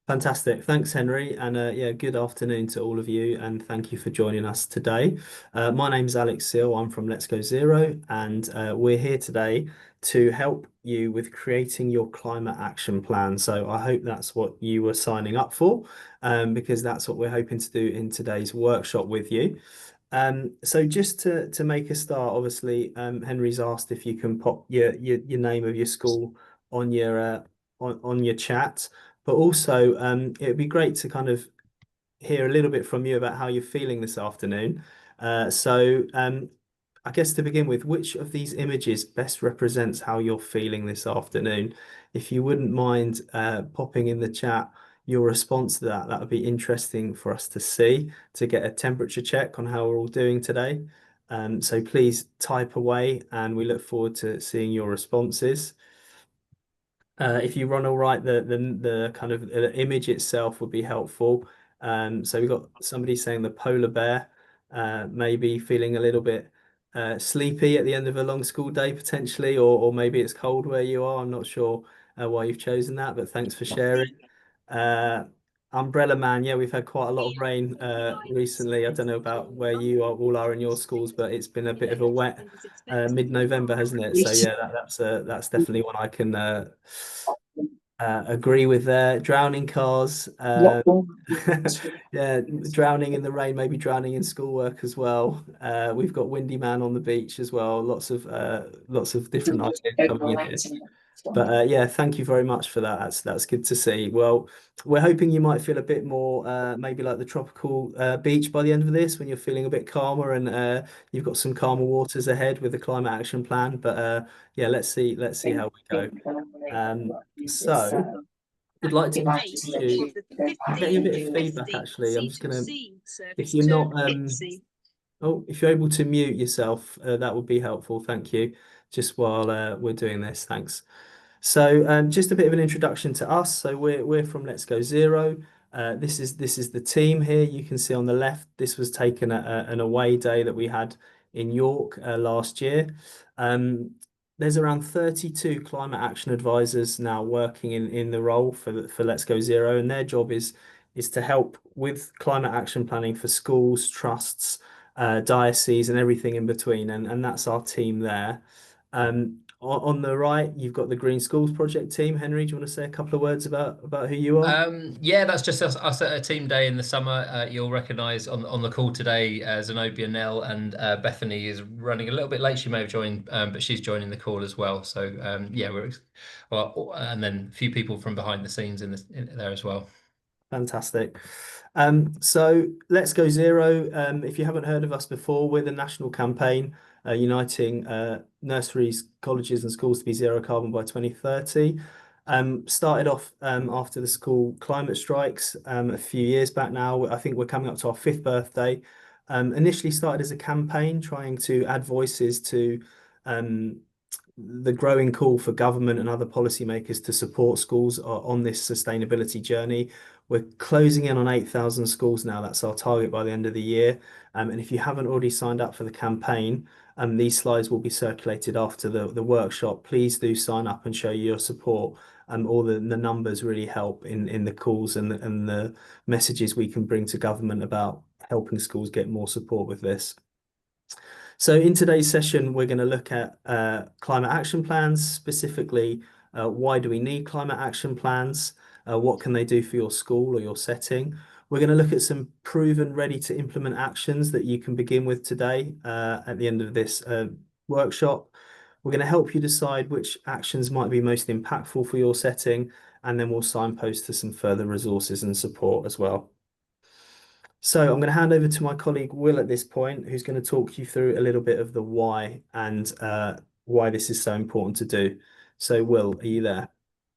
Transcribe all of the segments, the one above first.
Fantastic. Thanks, Henry. And yeah, good afternoon to all of you. And thank you for joining us today. My name's Alex Seal. I'm from Let's Go Zero. And we're here today to help you with creating your climate action plan. So I hope that's what you were signing up for, because that's what we're hoping to do in today's workshop with you. So just to make a start, obviously, Henry's asked if you can pop your name of your school on your on your chat. But also, it would be great to kind of hear a little bit from you about how you're feeling this afternoon. I guess to begin with, which of these images best represents how you're feeling this afternoon? If you wouldn't mind popping in the chat your response to that, that would be interesting for us to see, to get a temperature check on how we're all doing today. So please type away, and we look forward to seeing your responses. If you run all right, the kind of the image itself would be helpful. So we've got somebody saying the polar bear, maybe feeling a little bit sleepy at the end of a long school day potentially, or maybe it's cold where you are. I'm not sure why you've chosen that, but thanks for sharing. Uh, Umbrella Man, yeah, we've had quite a lot of rain recently. I don't know about where you all are in your schools, but it's been a bit of a wet mid-November, hasn't it? So yeah, that's definitely one I can agree with there. Drowning cars, yeah, drowning in the rain, maybe drowning in schoolwork as well. We've got Windy Man on the beach as well. Lots of different ideas coming in here. But yeah, thank you very much for that. That's good to see. Well, we're hoping you might feel a bit more maybe like the tropical beach by the end of this, when you're feeling a bit calmer and you've got some calmer waters ahead with the climate action plan. But yeah, let's see how we go. So would like to introduce you. I'm getting a bit of feedback actually. I'm just gonna, if you're not oh, if you're able to mute yourself, that would be helpful. Thank you. Just while we're doing this, thanks. So just a bit of an introduction to us. So we're from Let's Go Zero. This is the team here. You can see on the left, this was taken at an away day that we had in York last year. Um, there's around 32 climate action advisors now working in the role for Let's Go Zero, and their job is to help with climate action planning for schools, trusts, dioceses, and everything in between. And that's our team there. On the right, you've got the Green Schools Project team. Henry, do you want to say a couple of words about who you are? Yeah, that's just us at a team day in the summer. You'll recognise on the call today, Zenobia Nell and Bethany is running a little bit late. She may have joined, but she's joining the call as well. So yeah, well, and then a few people from behind the scenes in there as well. Fantastic. So Let's Go Zero. If you haven't heard of us before, we're the national campaign uniting nurseries, colleges, and schools to be zero carbon by 2030. Started off after the school climate strikes a few years back now. I think we're coming up to our fifth birthday. Initially started as a campaign trying to add voices to um, the growing call for government and other policymakers to support schools on this sustainability journey. We're closing in on 8,000 schools now. That's our target by the end of the year. And if you haven't already signed up for the campaign, these slides will be circulated after the workshop. Please do sign up and show your support. All the numbers really help in the calls and the messages we can bring to government about helping schools get more support with this. So in today's session, we're going to look at climate action plans, specifically why do we need climate action plans? What can they do for your school or your setting? We're going to look at some proven, ready to implement actions that you can begin with today at the end of this workshop. We're going to help you decide which actions might be most impactful for your setting, and then we'll signpost to some further resources and support as well. So I'm going to hand over to my colleague Will at this point, who's going to talk you through a little bit of the why and why this is so important to do. So Will, are you there?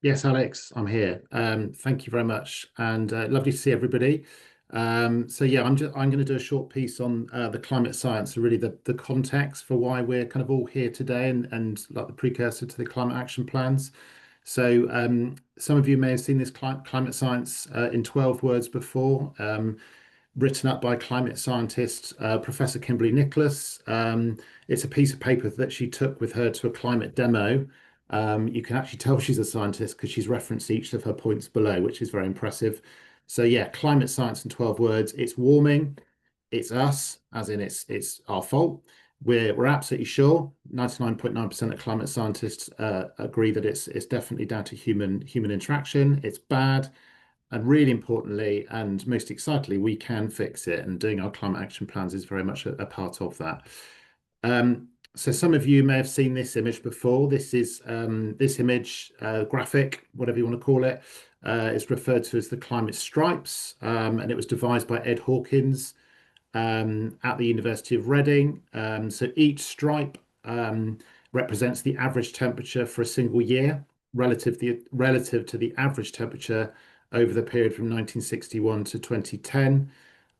Yes, Alex, I'm here. Thank you very much, and lovely to see everybody. So yeah, I'm going to do a short piece on the climate science, so really the context for why we're kind of all here today, and like the precursor to the climate action plans. So some of you may have seen this climate science in 12 words before, written up by climate scientist Professor Kimberly Nicholas. It's a piece of paper that she took with her to a climate demo You can actually tell she's a scientist because she's referenced each of her points below, which is very impressive. So yeah, climate science in 12 words. It's warming. It's us, as in it's our fault. We're absolutely sure. 99.9% of climate scientists agree that it's definitely down to human interaction. It's bad. And really importantly, and most excitedly, we can fix it. And doing our climate action plans is very much a part of that. So some of you may have seen this image before. This is this image, graphic, whatever you want to call it, is referred to as the climate stripes, and it was devised by Ed Hawkins at the University of Reading. So each stripe represents the average temperature for a single year relative to the average temperature over the period from 1961 to 2010.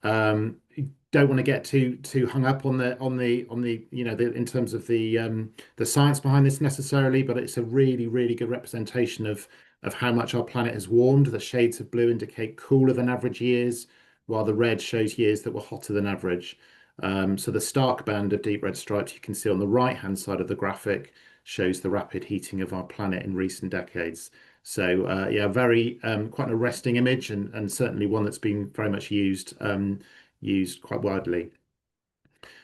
Don't want to get too hung up on the in terms of the science behind this necessarily, but it's a really good representation of how much our planet has warmed. The shades of blue indicate cooler than average years, while the red shows years that were hotter than average. So the stark band of deep red stripes you can see on the right hand side of the graphic shows the rapid heating of our planet in recent decades. So yeah, very quite an arresting image, and certainly one that's been very much used quite widely.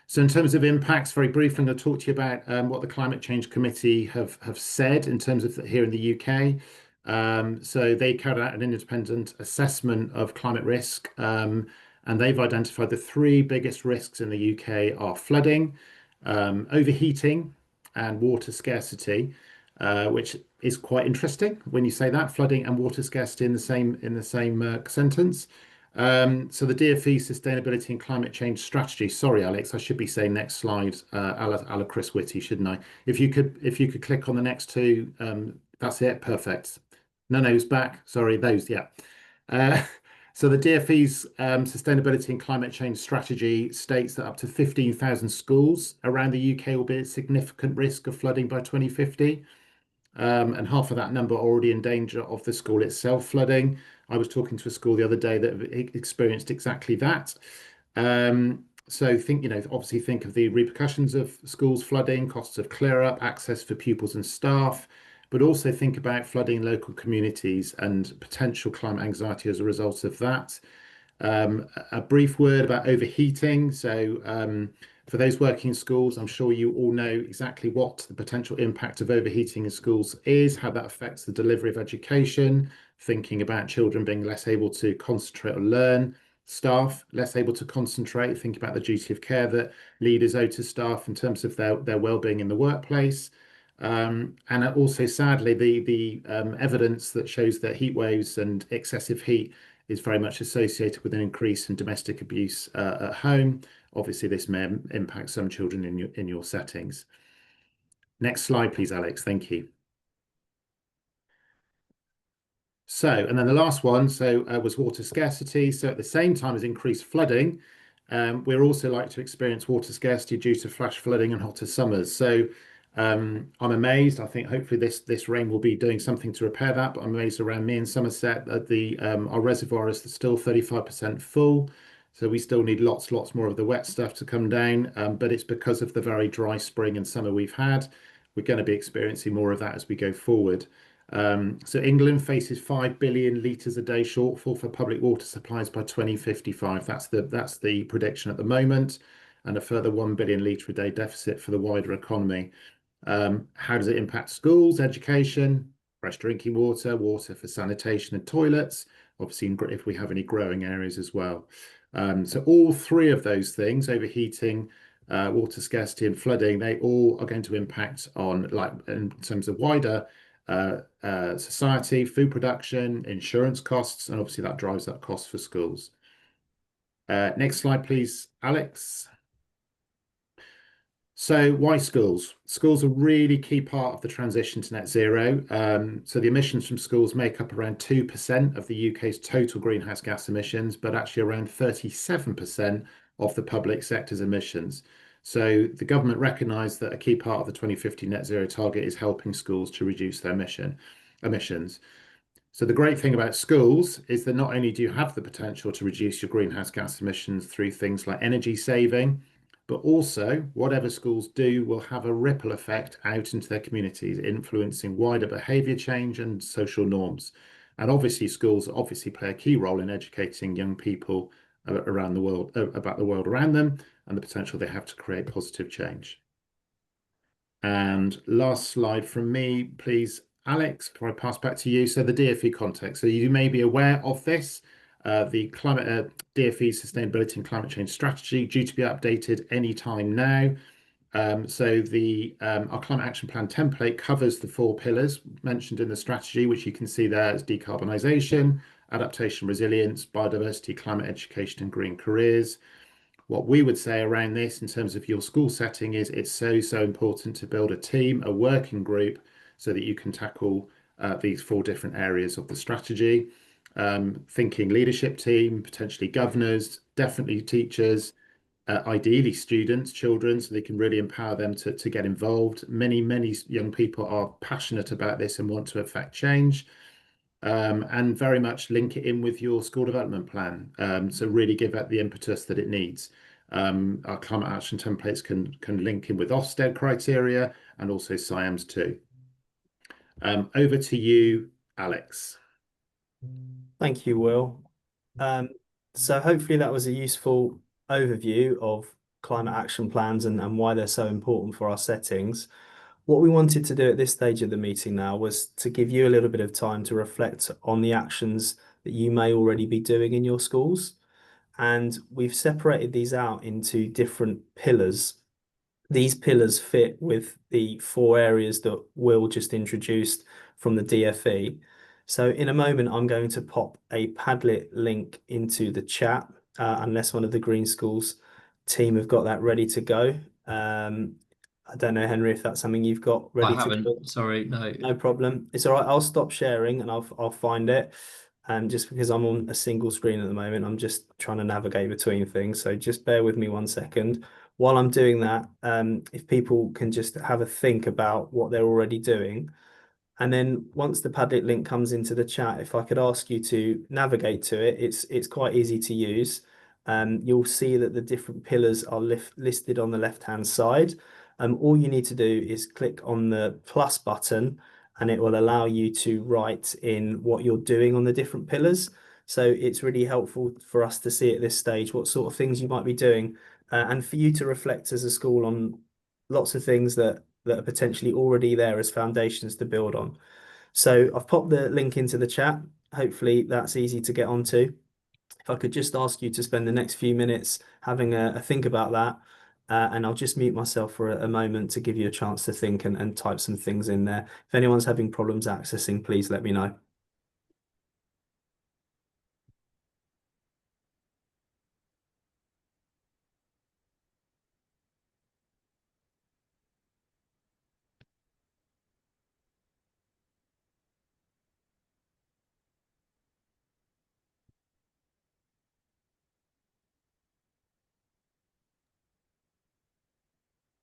So in terms of impacts, very briefly, I'm going to talk to you about what the Climate Change Committee have said in terms of here in the UK. So they carried out an independent assessment of climate risk, and they've identified the three biggest risks in the UK are flooding, overheating, and water scarcity, which is quite interesting when you say that, flooding and water scarcity in the same sentence. So the DfE Sustainability and Climate Change Strategy. Sorry, Alex, I should be saying next slide, a la Chris Whitty, shouldn't I? If you could click on the next two, that's it, perfect. No, it's back. Sorry, those, yeah. So the DfE's Sustainability and Climate Change Strategy states that up to 15,000 schools around the UK will be at significant risk of flooding by 2050. And half of that number are already in danger of the school itself flooding. I was talking to a school the other day that experienced exactly that. So obviously think of the repercussions of schools flooding, costs of clear up, access for pupils and staff, but also think about flooding in local communities and potential climate anxiety as a result of that. A brief word about overheating. So for those working in schools, I'm sure you all know exactly what the potential impact of overheating in schools is, how that affects the delivery of education, thinking about children being less able to concentrate or learn, staff less able to concentrate, think about the duty of care that leaders owe to staff in terms of their well-being in the workplace. And also, sadly, the evidence that shows that heat waves and excessive heat is very much associated with an increase in domestic abuse at home. Obviously, this may impact some children in your settings. Next slide, please, Alex. Thank you. So, and then the last one, was water scarcity. So at the same time as increased flooding, we're also likely to experience water scarcity due to flash flooding and hotter summers. So I'm amazed. I think hopefully this rain will be doing something to repair that. But I'm amazed around me in Somerset that our reservoir is still 35% full. So we still need lots more of the wet stuff to come down. But it's because of the very dry spring and summer we've had. We're going to be experiencing more of that as we go forward. So England faces 5 billion litres a day shortfall for public water supplies by 2055. That's the prediction at the moment, and a further 1 billion litre a day deficit for the wider economy. How does it impact schools, education, fresh drinking water, water for sanitation and toilets? Obviously, if we have any growing areas as well. So all three of those things, overheating, water scarcity and flooding, they all are going to impact on, like, in terms of wider society, food production, insurance costs, and obviously that drives up costs for schools. Next slide, please, Alex. So why schools? Schools are a really key part of the transition to net zero. So the emissions from schools make up around 2% of the UK's total greenhouse gas emissions, but actually around 37% of the public sector's emissions. So the government recognised that a key part of the 2050 net zero target is helping schools to reduce their emissions. So the great thing about schools is that not only do you have the potential to reduce your greenhouse gas emissions through things like energy saving, but also whatever schools do will have a ripple effect out into their communities, influencing wider behaviour change and social norms. And obviously, schools obviously play a key role in educating young people around the world about the world around them and the potential they have to create positive change. And last slide from me, please, Alex, before I pass back to you. So the DfE context. So you may be aware of this. The climate DfE Sustainability and Climate Change Strategy due to be updated any time now. So our climate action plan template covers the 4 pillars mentioned in the strategy, which you can see there as decarbonisation, adaptation, resilience, biodiversity, climate education, and green careers. What we would say around this in terms of your school setting is it's so important to build a team, a working group, so that you can tackle these 4 different areas of the strategy. Thinking leadership team, potentially governors, definitely teachers, ideally students, children, so they can really empower them to get involved. Many young people are passionate about this and want to affect change. And very much link it in with your school development plan. So really give it the impetus that it needs. Our climate action templates can link in with Ofsted criteria and also SIAMS too. Over to you, Alex. Thank you, Will. So hopefully that was a useful overview of climate action plans and why they're so important for our settings. What we wanted to do at this stage of the meeting now was to give you a little bit of time to reflect on the actions that you may already be doing in your schools. And we've separated these out into different pillars. These pillars fit with the 4 areas that Will just introduced from the DfE. So in a moment, I'm going to pop a Padlet link into the chat, unless one of the Green Schools team have got that ready to go. I don't know, Henry, if that's something you've got ready I to go. haven't, sorry, no. No problem. It's all right. I'll stop sharing and I'll find it. Just because I'm on a single screen at the moment, I'm just trying to navigate between things. So just bear with me 1 second. While I'm doing that, if people can just have a think about what they're already doing. And then once the Padlet link comes into the chat, if I could ask you to navigate to it, it's quite easy to use. You'll see that the different pillars are listed on the left-hand side. All you need to do is click on the plus button and it will allow you to write in what you're doing on the different pillars. So it's really helpful for us to see at this stage what sort of things you might be doing, and for you to reflect as a school on lots of things that are potentially already there as foundations to build on. So I've popped the link into the chat. Hopefully that's easy to get onto. If I could just ask you to spend the next few minutes having a think about that, and I'll just mute myself for a moment to give you a chance to think and type some things in there. If anyone's having problems accessing, please let me know.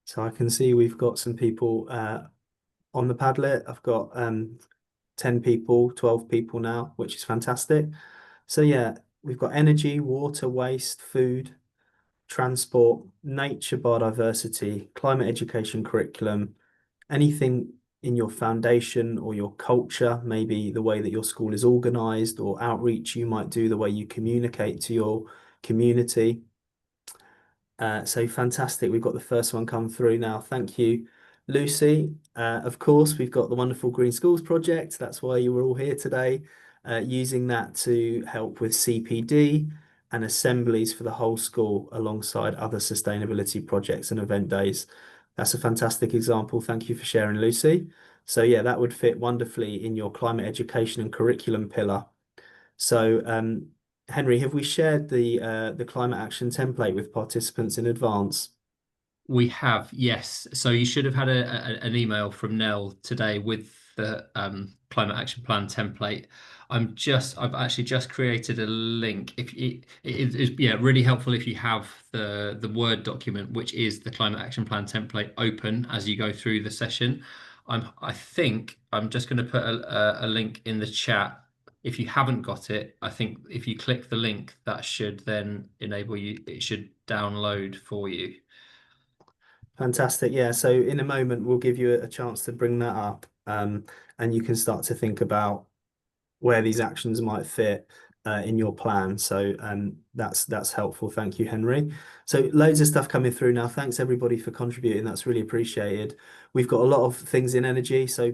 So I can see we've got some people on the Padlet. I've got 10 people, 12 people now, which is fantastic. So yeah, we've got energy, water, waste, food, transport, nature, biodiversity, climate education curriculum, anything in your foundation or your culture, maybe the way that your school is organized or outreach you might do, the way you communicate to your community. So fantastic. We've got the first one come through now. Thank you, Lucy. Of course, we've got the wonderful Green Schools project. That's why you were all here today, using that to help with CPD and assemblies for the whole school alongside other sustainability projects and event days. That's a fantastic example. Thank you for sharing, Lucy. So yeah, that would fit wonderfully in your climate education and curriculum pillar. So Henry, have we shared the climate action template with participants in advance? We have, yes. So you should have had an email from Nell today with the climate action plan template. I've actually just created a link. If it is, yeah, really helpful if you have the Word document, which is the climate action plan template, open as you go through the session. I think I'm just going to put a link in the chat. If you haven't got it, I think if you click the link, that should then enable you. It should download for you. Fantastic. Yeah. So in a moment, we'll give you a chance to bring that up, and you can start to think about where these actions might fit in your plan. So that's helpful. Thank you, Henry. So loads of stuff coming through now. Thanks everybody for contributing. That's really appreciated. We've got a lot of things in energy. So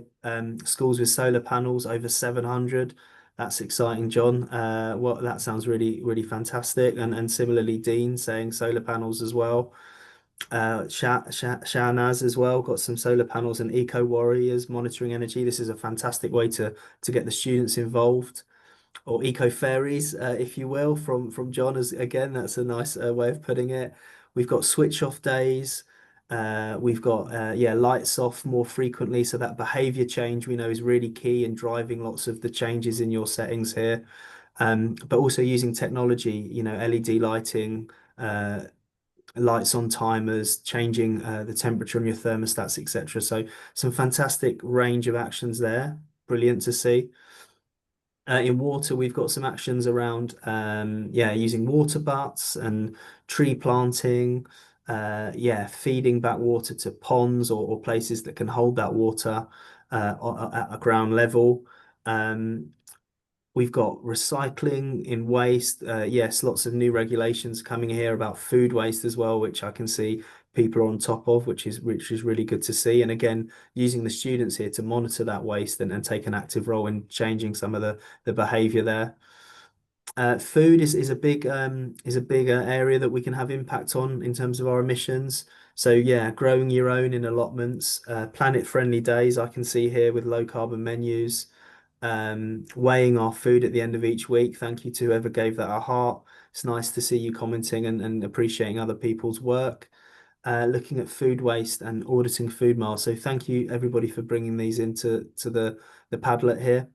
schools with solar panels over 700. That's exciting, John. Well, that sounds really, really fantastic. And similarly, Dean saying solar panels as well. Shahnaz as well, got some solar panels and eco warriors monitoring energy. This is a fantastic way to get the students involved, or eco fairies, if you will, from John. As again, that's a nice way of putting it. We've got switch off days. We've got yeah, lights off more frequently. So that behavior change we know is really key in driving lots of the changes in your settings here. But also using technology, you know, LED lighting, lights on timers, changing the temperature on your thermostats, etc. So some fantastic range of actions there. Brilliant to see. In water, we've got some actions around yeah, using water butts and tree planting, yeah, feeding back water to ponds or places that can hold that water at a ground level. Um, We've got recycling in waste. Yes, lots of new regulations coming here about food waste as well, which I can see people are on top of, which is really good to see. And again, using the students here to monitor that waste and take an active role in changing some of the behaviour there. Food is a big area that we can have impact on in terms of our emissions. So yeah, growing your own in allotments, planet friendly days I can see here with low carbon menus, weighing our food at the end of each week. Thank you to whoever gave that a heart. It's nice to see you commenting and appreciating other people's work. Looking at food waste and auditing food miles. So thank you everybody for bringing these into the Padlet here.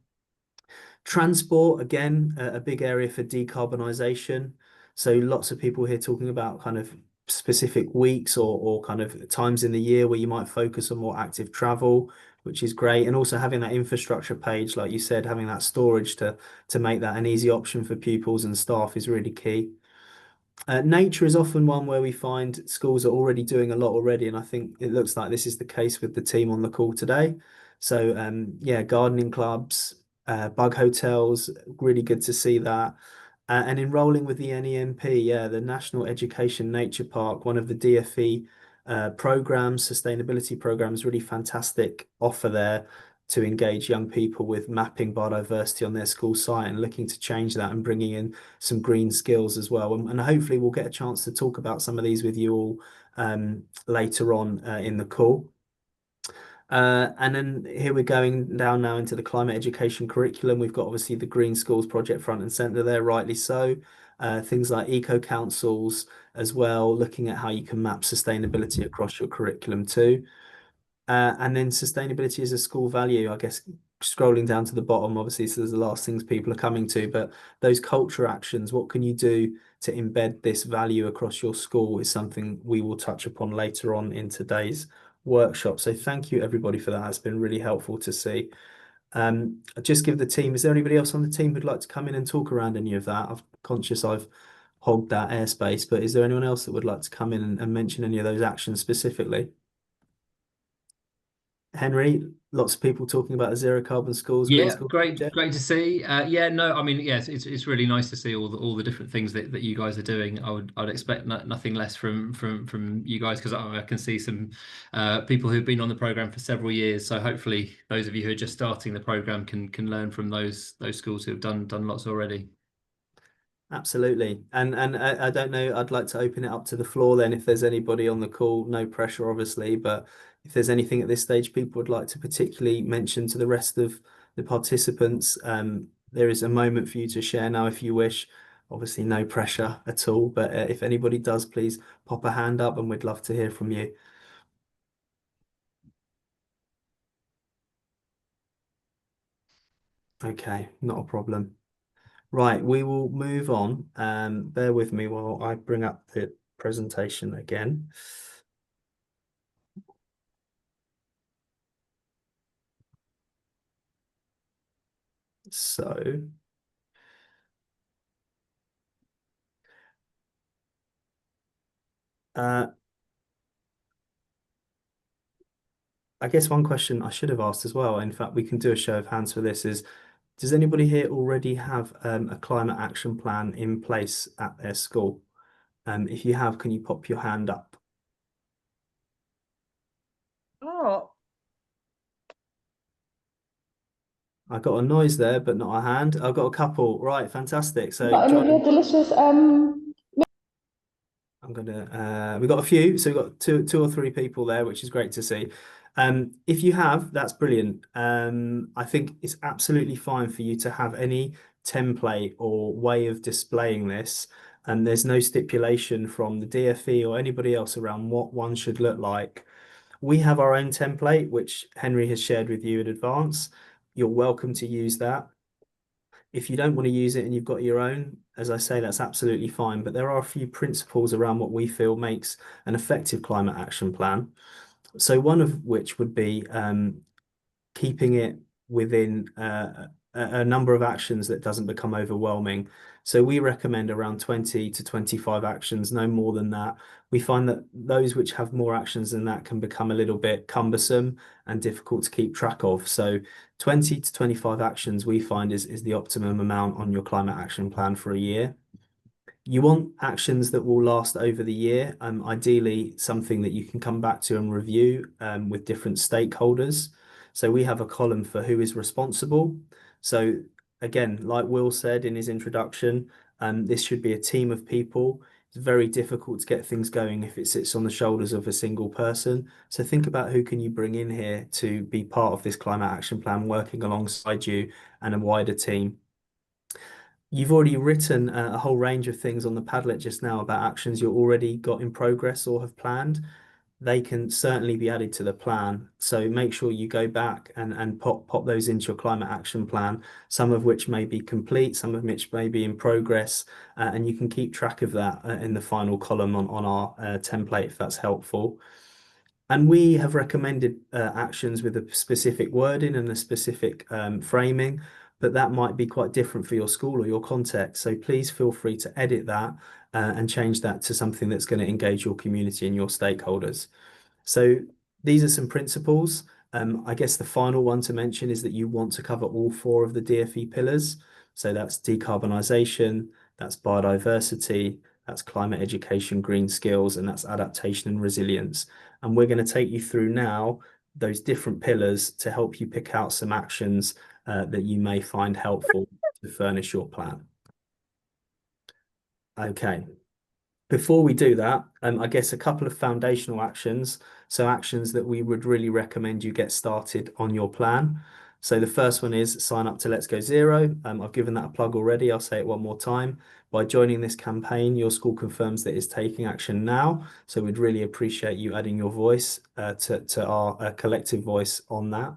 Transport, again, a big area for decarbonisation. So lots of people here talking about kind of specific weeks or kind of times in the year where you might focus on more active travel, which is great. And also having that infrastructure page, like you said, having that storage to make that an easy option for pupils and staff is really key. Nature is often one where we find schools are already doing a lot already, and I think it looks like this is the case with the team on the call today. So yeah, gardening clubs, bug hotels, really good to see that. And enrolling with the NEMP, yeah, the National Education Nature Park, one of the DFE programs, sustainability programs, really fantastic offer there to engage young people with mapping biodiversity on their school site and looking to change that and bringing in some green skills as well. And hopefully we'll get a chance to talk about some of these with you all later on in the call. And then here we're going down now into the climate education curriculum. We've got obviously the Green Schools project front and center there, rightly so. Things like eco councils as well, looking at how you can map sustainability across your curriculum too. And then sustainability as a school value, I guess, scrolling down to the bottom, obviously, so there's the last things people are coming to, but those culture actions, what can you do to embed this value across your school is something we will touch upon later on in today's workshop. So thank you everybody for that. It's been really helpful to see. Just give the team, is there anybody else on the team who'd like to come in and talk around any of that? I'm conscious I've hogged that airspace, but is there anyone else that would like to come in and mention any of those actions specifically? Henry, lots of people talking about the zero carbon schools, green Yeah, school great, project. great to see. Yeah, no, I mean, yes, it's really nice to see all the different things that you guys are doing. I'd expect nothing less from you guys because I can see some people who've been on the program for several years. So hopefully, those of you who are just starting the program can learn from those schools who have done lots already. Absolutely. And I don't know, I'd like to open it up to the floor then if there's anybody on the call, no pressure obviously, but if there's anything at this stage people would like to particularly mention to the rest of the participants, there is a moment for you to share now if you wish. Obviously no pressure at all, but if anybody does, please pop a hand up and we'd love to hear from you. Okay, not a problem. Right, we will move on. Bear with me while I bring up the presentation again. So, uh, I guess one question I should have asked as well, in fact, we can do a show of hands for this, is does anybody here already have a climate action plan in place at their school? If you have, can you pop your hand up? Oh, I got a noise there, but not a hand. I've got a couple. Right, fantastic. So but John, Olivia, delicious. we've got a few, so we've got two or three people there, which is great to see. If you have, that's brilliant. I think it's absolutely fine for you to have any template or way of displaying this, and there's no stipulation from the DFE or anybody else around what one should look like. We have our own template, which Henry has shared with you in advance. You're welcome to use that. If you don't want to use it and you've got your own, as I say, that's absolutely fine. But there are a few principles around what we feel makes an effective climate action plan. So one of which would be keeping it within a number of actions that doesn't become overwhelming. So we recommend around 20 to 25 actions, no more than that. We find that those which have more actions than that can become a little bit cumbersome and difficult to keep track of. So 20 to 25 actions we find is the optimum amount on your climate action plan for a year. You want actions that will last over the year, ideally something that you can come back to and review with different stakeholders. So we have a column for who is responsible. So again, like Will said in his introduction, this should be a team of people. It's very difficult to get things going if it sits on the shoulders of a single person. So think about who can you bring in here to be part of this climate action plan, working alongside you and a wider team. You've already written a whole range of things on the Padlet just now about actions you already got in progress or have planned. They can certainly be added to the plan. So make sure you go back and pop those into your climate action plan, some of which may be complete, some of which may be in progress, and you can keep track of that in the final column on our template if that's helpful. And we have recommended actions with a specific wording and a specific framing, but that might be quite different for your school or your context. So please feel free to edit that and change that to something that's going to engage your community and your stakeholders. So these are some principles. I guess the final one to mention is that you want to cover all four of the DFE pillars. So that's decarbonisation, that's biodiversity, that's climate education, green skills, and that's adaptation and resilience. And we're going to take you through now those different pillars to help you pick out some actions that you may find helpful to furnish your plan. Okay. Before we do that, I guess a couple of foundational actions. So actions that we would really recommend you get started on your plan. So the first one is sign up to Let's Go Zero. I've given that a plug already. I'll say it one more time. By joining this campaign, your school confirms that it's taking action now. So we'd really appreciate you adding your voice to our collective voice on that.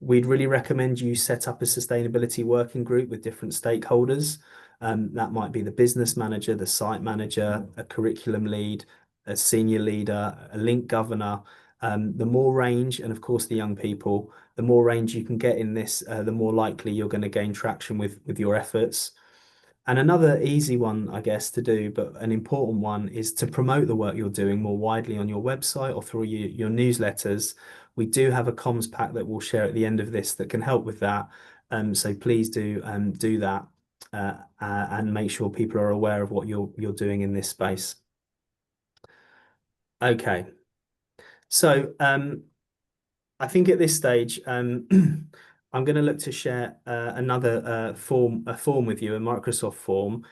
We'd really recommend you set up a sustainability working group with different stakeholders. That might be the business manager, the site manager, a curriculum lead, a senior leader, a link governor. The more range, and of course the young people, the more range you can get in this, the more likely you're going to gain traction with your efforts. And another easy one, I guess, to do, but an important one, is to promote the work you're doing more widely on your website or through your newsletters. We do have a comms pack that we'll share at the end of this that can help with that. So please do that and make sure people are aware of what you're doing in this space. Okay. So I think at this stage, I'm going to look to share another form with you, a Microsoft form.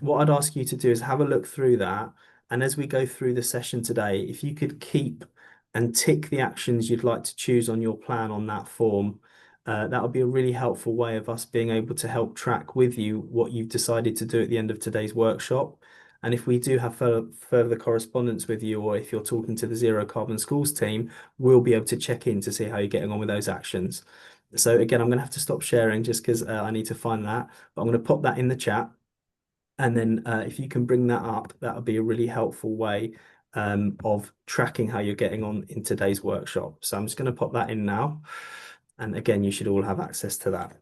What I'd ask you to do is have a look through that. And as we go through the session today, if you could keep and tick the actions you'd like to choose on your plan on that form, that would be a really helpful way of us being able to help track with you what you've decided to do at the end of today's workshop. And if we do have further correspondence with you, or if you're talking to the Zero Carbon Schools team, we'll be able to check in to see how you're getting on with those actions. So again, I'm going to have to stop sharing just because I need to find that, but I'm going to pop that in the chat. And then if you can bring that up, that would be a really helpful way of tracking how you're getting on in today's workshop. So I'm just going to pop that in now. And again, you should all have access to that.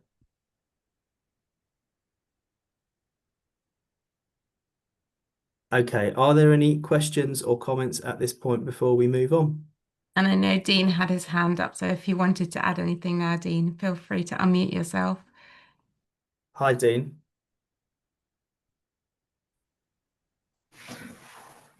Okay, are there any questions or comments at this point before we move on? And I know Dean had his hand up, so if you wanted to add anything now, Dean, feel free to unmute yourself. Hi, Dean.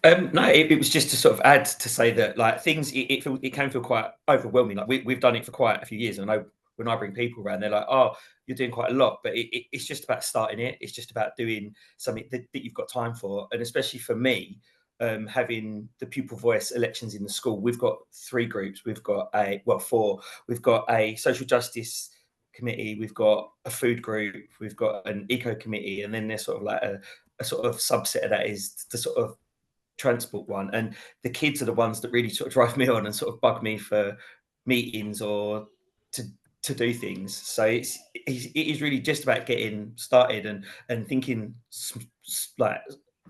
No, it was just to sort of add to say that like things it can feel quite overwhelming. Like we've done it for quite a few years, and I know when I bring people around, they're like, "Oh, you're doing quite a lot," but it's just about starting it. It's just about doing something that you've got time for, and especially for me, having the pupil voice elections in the school, we've got 3 groups. We've got 4. We've got a social justice committee. We've got a food group. We've got an eco committee, and then there's sort of like a sort of subset of that is the sort of transport one, and the kids are the ones that really sort of drive me on and sort of bug me for meetings or to do things. So it is really just about getting started and thinking like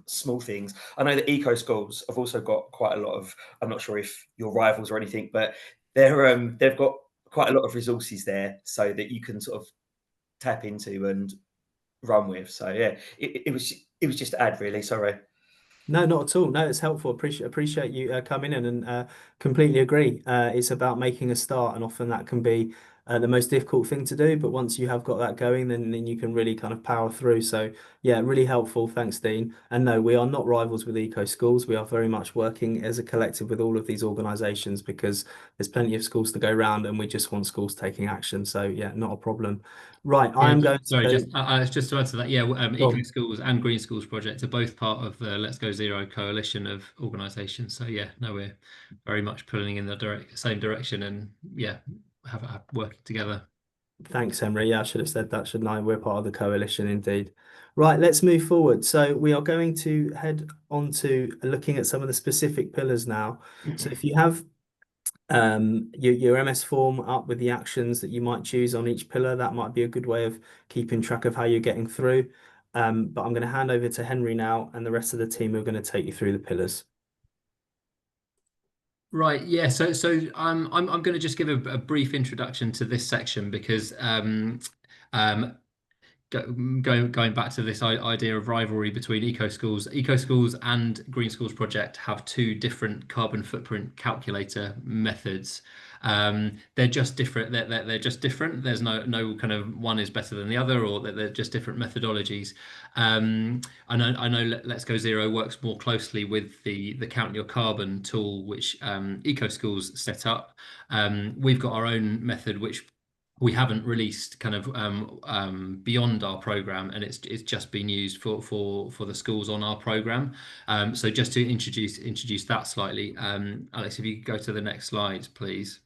small things. I know that eco schools have also got quite a lot of, I'm not sure if your rivals or anything, but they've got quite a lot of resources there so that you can sort of tap into and run with. So yeah, it was just to add, really. Sorry. No, not at all. No, it's helpful. Appreciate you coming in and completely agree. It's about making a start, and often that can be the most difficult thing to do. But once you have got that going, then you can really kind of power through. So yeah, really helpful. Thanks, Dean. And no, we are not rivals with Eco Schools. We are very much working as a collective with all of these organisations because there's plenty of schools to go round, and we just want schools taking action. So yeah, not a problem. Right, I am going Sorry, to. just to add to that, yeah, Go Eco on. Schools and Green Schools Project are both part of the Let's Go Zero coalition of organisations. So yeah, no, we're very much pulling in the same direction, and yeah, have working together. Thanks, Henry. Yeah, I should have said that, shouldn't I? We're part of the coalition indeed. Right, let's move forward. So we are going to head on to looking at some of the specific pillars now. So if you have your MS form up with the actions that you might choose on each pillar, that might be a good way of keeping track of how you're getting through. But I'm going to hand over to Henry now, and the rest of the team are going to take you through the pillars. Right, yeah. So I'm going to just give a brief introduction to this section because um, going back to this idea of rivalry between eco schools and green schools project have 2 different carbon footprint calculator methods. They're just different. They're just different. There's no kind of one is better than the other, or that they're just different methodologies. I know Let's Go Zero works more closely with the Count Your Carbon tool, which eco schools set up. We've got our own method, which we haven't released kind of beyond our program, and it's just been used for the schools on our program. So just to introduce that slightly, Alex, if you could go to the next slide, please.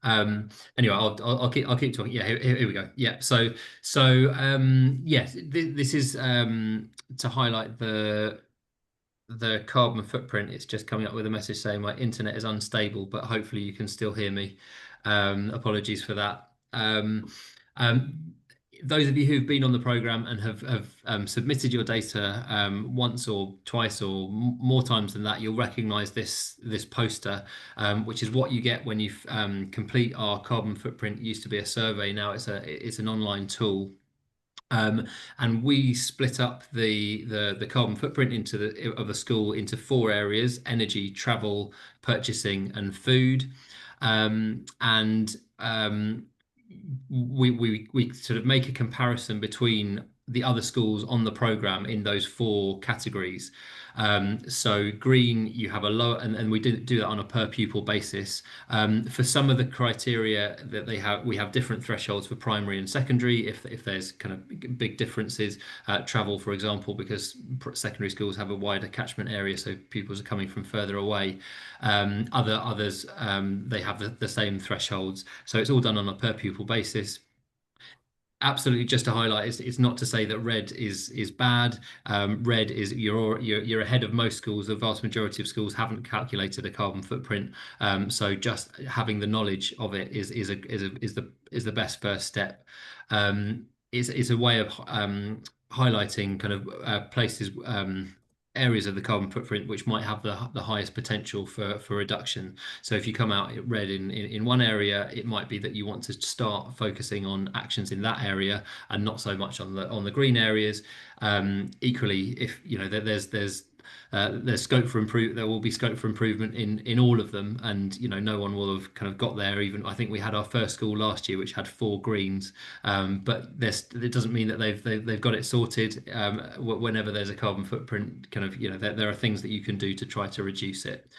Anyway, I'll keep talking. Yeah, here we go. Yeah, so yes, this is to highlight the carbon footprint. It's just coming up with a message saying my internet is unstable, but hopefully you can still hear me. Apologies for that. Those of you who've been on the program and have submitted your data once or twice or more times than that, you'll recognize this poster, which is what you get when you complete our carbon footprint. It used to be a survey, now it's an online tool. And we split up the carbon footprint of the school into 4 areas: energy, travel, purchasing, and food. And we sort of make a comparison between the other schools on the program in those 4 categories. So green, you have a low, and we do that on a per pupil basis. For some of the criteria that we have different thresholds for primary and secondary. If there's kind of big differences, travel, for example, because secondary schools have a wider catchment area, so pupils are coming from further away. Others they have the same thresholds, so it's all done on a per pupil basis. Absolutely, just to highlight, it's not to say that red is bad. Red is you're ahead of most schools. The vast majority of schools haven't calculated a carbon footprint, so just having the knowledge of it is the best first step. It's a way of highlighting kind of places areas of the carbon footprint which might have the highest potential for reduction. So if you come out red in one area, it might be that you want to start focusing on actions in that area and not so much on the green areas. Equally, if you know there's scope for there will be scope for improvement in all of them, and you know no one will have kind of got there. Even I think we had our first school last year which had 4 greens, but it doesn't mean that they've got it sorted. Whenever there's a carbon footprint, kind of, you know, there are things that you can do to try to reduce it.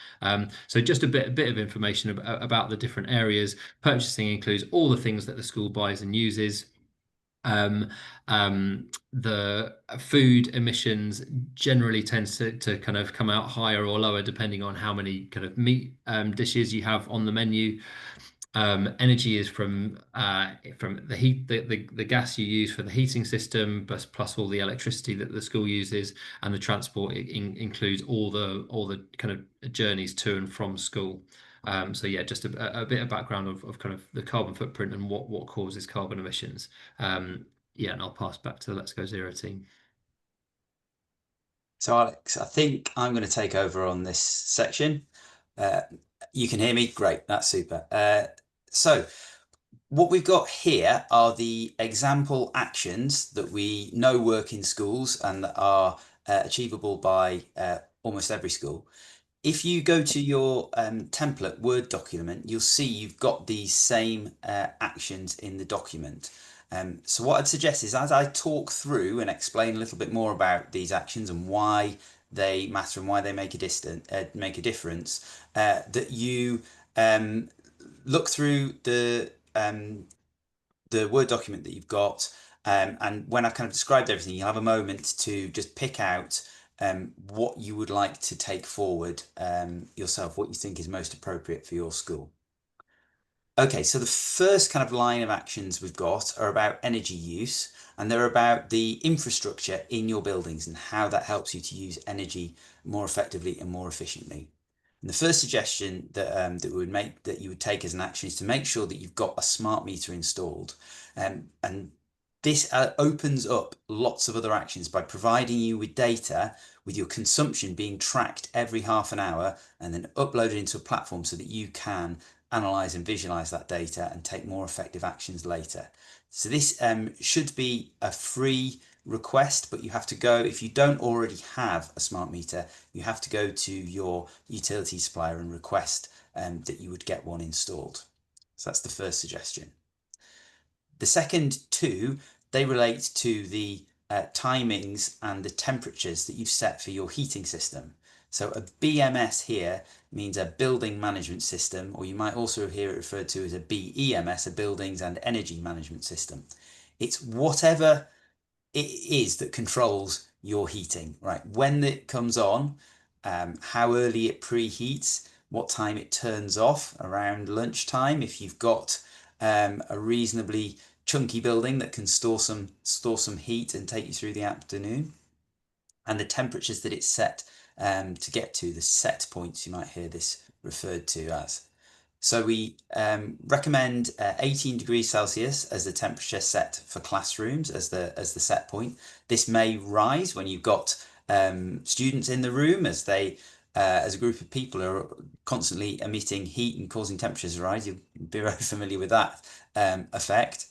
So just a bit of information about the different areas. Purchasing includes all the things that the school buys and uses. The food emissions generally tends to kind of come out higher or lower depending on how many kind of meat dishes you have on the menu. Energy is from the heat, the gas you use for the heating system, plus all the electricity that the school uses, and the transport includes all the kind of journeys to and from school. So yeah, just a bit of background of kind of the carbon footprint and what causes carbon emissions. Yeah, and I'll pass back to the Let's Go Zero team. So Alex, I think I'm going to take over on this section. You can hear me? Great, that's super. So what we've got here are the example actions that we know work in schools and that are achievable by almost every school. If you go to your template Word document, you'll see you've got these same actions in the document. So what I'd suggest is, as I talk through and explain a little bit more about these actions and why they matter and why they make a difference, that you look through the Word document that you've got, and when I've kind of described everything, you'll have a moment to just pick out what you would like to take forward yourself, what you think is most appropriate for your school. Okay, so the first kind of line of actions we've got are about energy use, and they're about the infrastructure in your buildings and how that helps you to use energy more effectively and more efficiently. And the first suggestion that we would make, that you would take as an action, is to make sure that you've got a smart meter installed, and this opens up lots of other actions by providing you with data with your consumption being tracked every half an hour and then uploaded into a platform so that you can analyze and visualize that data and take more effective actions later. So this should be a free request, but you have to go, if you don't already have a smart meter, you have to go to your utility supplier and request that you would get one installed. So that's the first suggestion. The second two, they relate to the timings and the temperatures that you've set for your heating system. So a BMS here means a building management system, or you might also hear it referred to as a BEMS, a buildings and energy management system. It's whatever it is that controls your heating, right? When it comes on, how early it preheats, what time it turns off around lunchtime, if you've got a reasonably chunky building that can store some heat and take you through the afternoon, and the temperatures that it's set to get to, the set points you might hear this referred to as. So we recommend 18 degrees Celsius as the temperature set for classrooms as the set point. This may rise when you've got students in the room, as they as a group of people are constantly emitting heat and causing temperatures to rise. You'll be very familiar with that effect.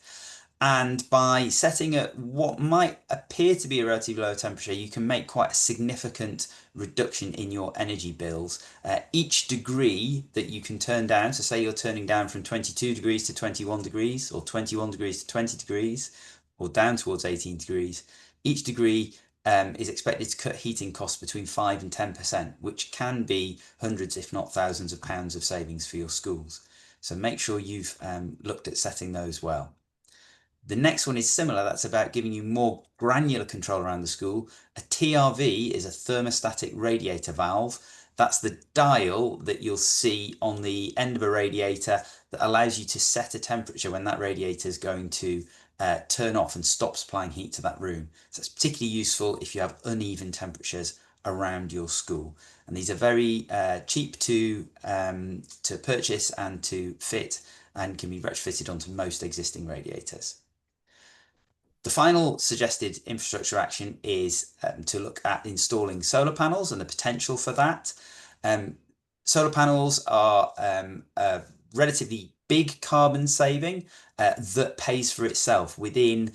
And by setting at what might appear to be a relatively low temperature, you can make quite a significant reduction in your energy bills. Each degree that you can turn down, so say you're turning down from 22 degrees to 21 degrees, or 21 degrees to 20 degrees, or down towards 18 degrees, each degree is expected to cut heating costs between 5 and 10%, which can be hundreds, if not thousands of pounds of savings for your schools. So make sure you've looked at setting those well. The next one is similar. That's about giving you more granular control around the school. A TRV is a thermostatic radiator valve. That's the dial that you'll see on the end of a radiator that allows you to set a temperature when that radiator is going to turn off and stop supplying heat to that room. So it's particularly useful if you have uneven temperatures around your school. And these are very cheap to purchase and to fit, and can be retrofitted onto most existing radiators. The final suggested infrastructure action is to look at installing solar panels and the potential for that. Solar panels are a relatively big carbon saving that pays for itself within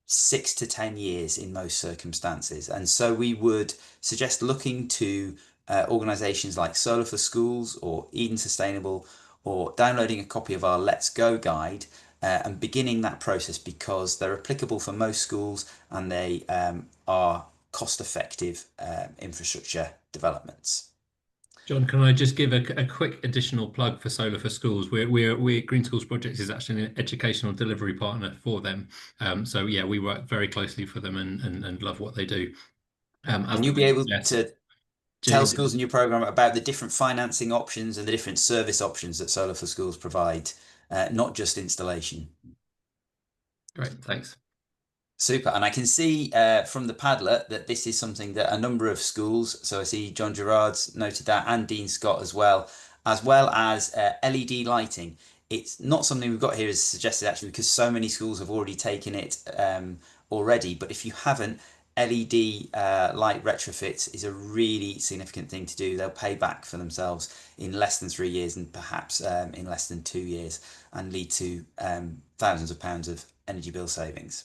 6 to 10 years in most circumstances. And so we would suggest looking to organisations like Solar for Schools or Eden Sustainable, or downloading a copy of our Let's Go guide and beginning that process, because they're applicable for most schools and they are cost-effective infrastructure developments. John, can I just give a quick additional plug for Solar for Schools? We're Green Schools Projects is actually an educational delivery partner for them. So yeah, we work very closely for them and love what they do. And you'll be able to tell schools in your program about the different financing options and the different service options that Solar for Schools provide, not just installation. Great, thanks. Super. And I can see from the Padlet that this is something that a number of schools, so I see John Gerard's noted that, and Dean Scott as well as LED lighting. It's not something we've got here as suggested actually, because so many schools have already taken it already. But if you haven't, LED light retrofit is a really significant thing to do. They'll pay back for themselves in less than 3 years and perhaps in less than 2 years, and lead to thousands of pounds of energy bill savings.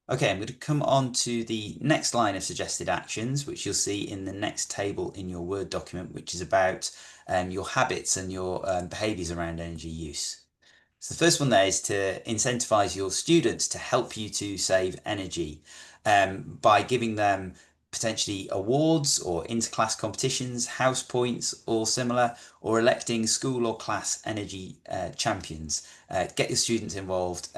Okay, I'm going to come on to the next line of suggested actions, which you'll see in the next table in your Word document, which is about your habits and your behaviours around energy use. So the first one there is to incentivise your students to help you to save energy by giving them potentially awards or interclass competitions, house points or similar, or electing school or class energy champions. Get your students involved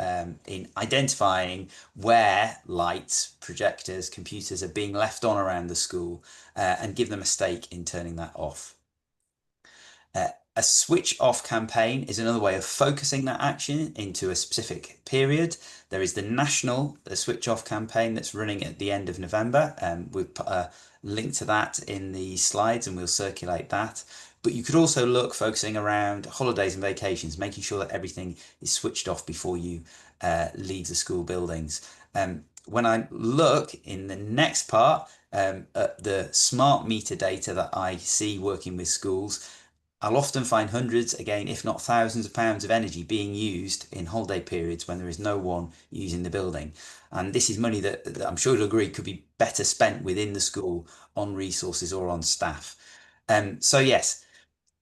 in identifying where lights, projectors, computers are being left on around the school and give them a stake in turning that off. A switch off campaign is another way of focusing that action into a specific period. There is the national switch off campaign that's running at the end of November. We've put a link to that in the slides and we'll circulate that. But you could also look focusing around holidays and vacations, making sure that everything is switched off before you leave the school buildings. When I look in the next part at the smart meter data that I see working with schools, I'll often find hundreds, again, if not thousands of pounds of energy being used in holiday periods when there is no one using the building. And this is money that I'm sure you'll agree could be better spent within the school on resources or on staff. So yes,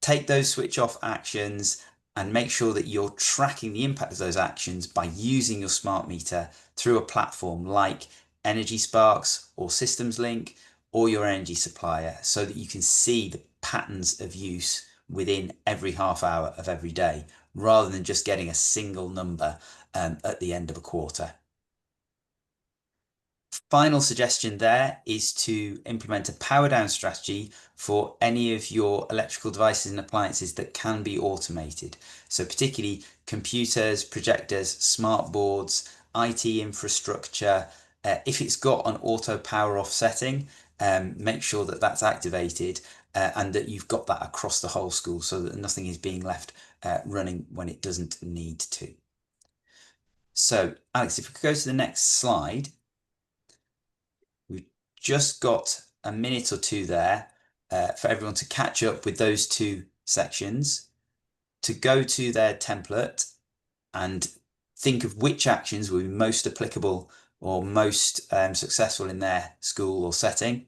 take those switch off actions and make sure that you're tracking the impact of those actions by using your smart meter through a platform like Energy Sparks or Systems Link or your energy supplier, so that you can see the patterns of use within every half hour of every day, rather than just getting a single number at the end of a quarter. Final suggestion there is to implement a power down strategy for any of your electrical devices and appliances that can be automated. So particularly computers, projectors, smart boards, IT infrastructure. If it's got an auto power off setting, make sure that that's activated and that you've got that across the whole school, so that nothing is being left running when it doesn't need to. So Alex, if we could go to the next slide. We've just got a minute or two there for everyone to catch up with those two sections, to go to their template and think of which actions will be most applicable or most successful in their school or setting.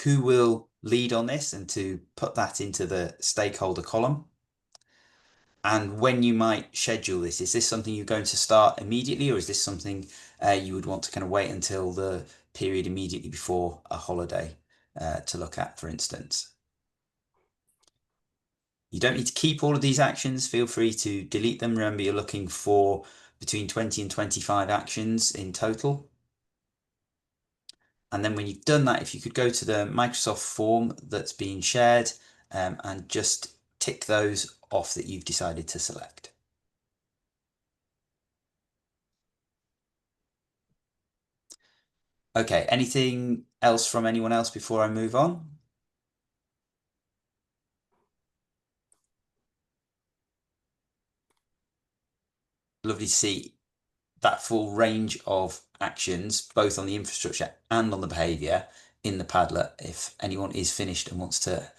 Who will lead on this, and to put that into the stakeholder column. And when you might schedule this, is this something you're going to start immediately, or is this something you would want to kind of wait until the period immediately before a holiday to look at, for instance? You don't need to keep all of these actions. Feel free to delete them. Remember, you're looking for between 20 and 25 actions in total. And then when you've done that, if you could go to the Microsoft form that's being shared and just tick those off that you've decided to select. Okay, anything else from anyone else before I move on? Lovely to see that full range of actions, both on the infrastructure and on the behaviour in the Padlet, if anyone is finished and wants to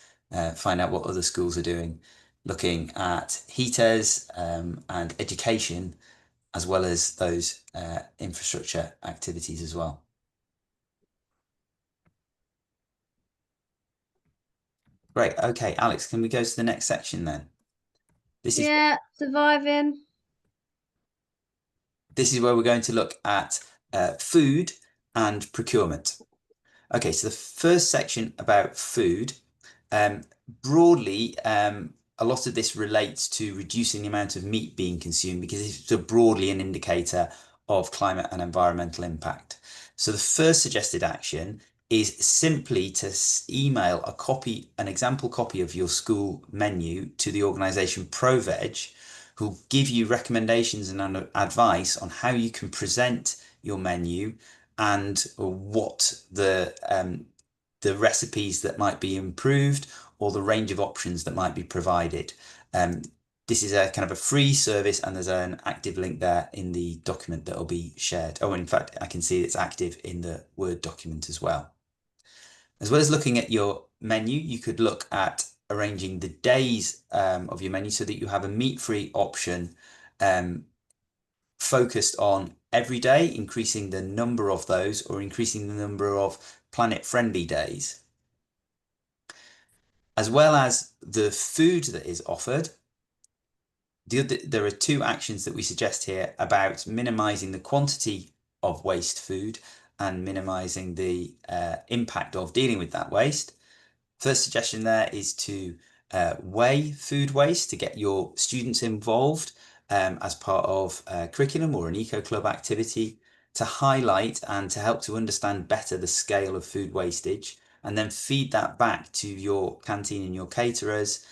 find out what other schools are doing, looking at HETES and education, as well as those infrastructure activities as well. Great. Okay, Alex, can we go to the next section then? This is surviving. This is where we're going to look at food and procurement. Okay, so the first section about food, broadly, a lot of this relates to reducing the amount of meat being consumed because it's broadly an indicator of climate and environmental impact. So the first suggested action is simply to email an example copy of your school menu to the organisation ProVeg, who'll give you recommendations and advice on how you can present your menu and what the recipes that might be improved or the range of options that might be provided. This is a kind of a free service, and there's an active link there in the document that will be shared. Oh, in fact, I can see it's active in the Word document as well. As well as looking at your menu, you could look at arranging the days of your menu so that you have a meat-free option focused on every day, increasing the number of those, or increasing the number of planet-friendly days. As well as the food that is offered, there are two actions that we suggest here about minimising the quantity of waste food and minimising the impact of dealing with that waste. First suggestion there is to weigh food waste to get your students involved as part of a curriculum or an eco-club activity, to highlight and to help to understand better the scale of food wastage, and then feed that back to your canteen and your caterers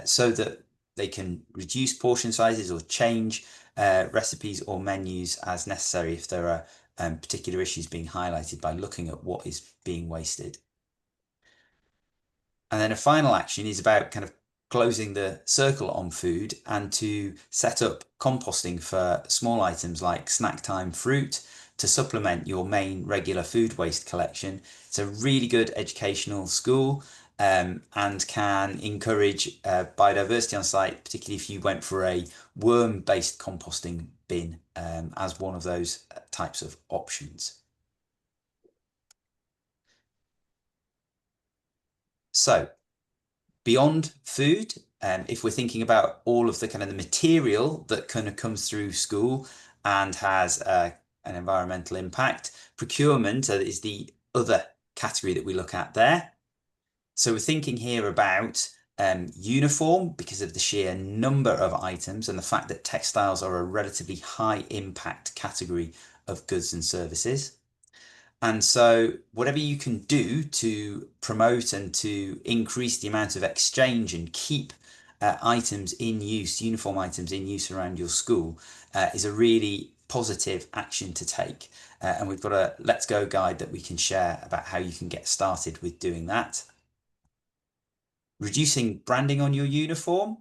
so that they can reduce portion sizes or change recipes or menus as necessary if there are particular issues being highlighted by looking at what is being wasted. And then a final action is about kind of closing the circle on food and to set up composting for small items like snack time fruit to supplement your main regular food waste collection. It's a really good educational school and can encourage biodiversity on site, particularly if you went for a worm-based composting bin as one of those types of options. So, beyond food, if we're thinking about all of the kind of the material that kind of comes through school and has an environmental impact, procurement is the other category that we look at there. So we're thinking here about uniform because of the sheer number of items and the fact that textiles are a relatively high impact category of goods and services. And so whatever you can do to promote and to increase the amount of exchange and keep items in use, uniform items in use around your school is a really positive action to take. And we've got a Let's Go guide that we can share about how you can get started with doing that. Reducing branding on your uniform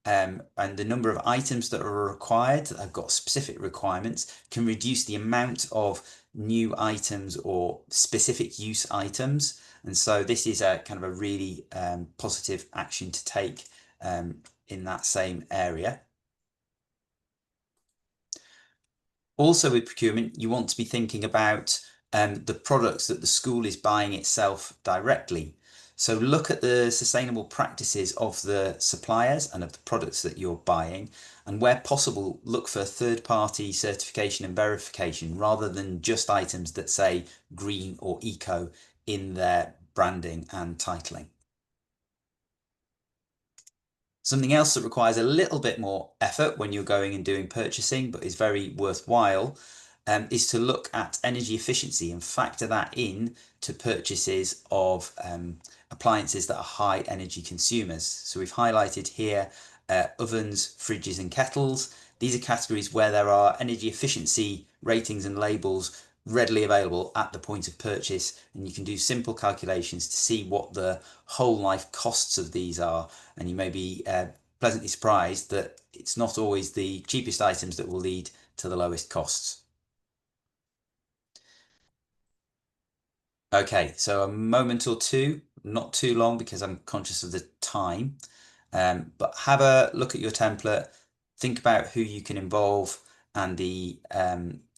and the number of items that are required that have got specific requirements can reduce the amount of new items or specific use items. And so this is a kind of a really positive action to take in that same area. Also with procurement, you want to be thinking about the products that the school is buying itself directly. So look at the sustainable practices of the suppliers and of the products that you're buying, and where possible, look for third-party certification and verification rather than just items that say green or eco in their branding and titling. Something else that requires a little bit more effort when you're going and doing purchasing, but is very worthwhile, is to look at energy efficiency and factor that in to purchases of appliances that are high energy consumers. So we've highlighted here ovens, fridges and kettles. These are categories where there are energy efficiency ratings and labels readily available at the point of purchase, and you can do simple calculations to see what the whole life costs of these are, and you may be pleasantly surprised that it's not always the cheapest items that will lead to the lowest costs. Okay, so a moment or two, not too long because I'm conscious of the time, but have a look at your template, think about who you can involve and the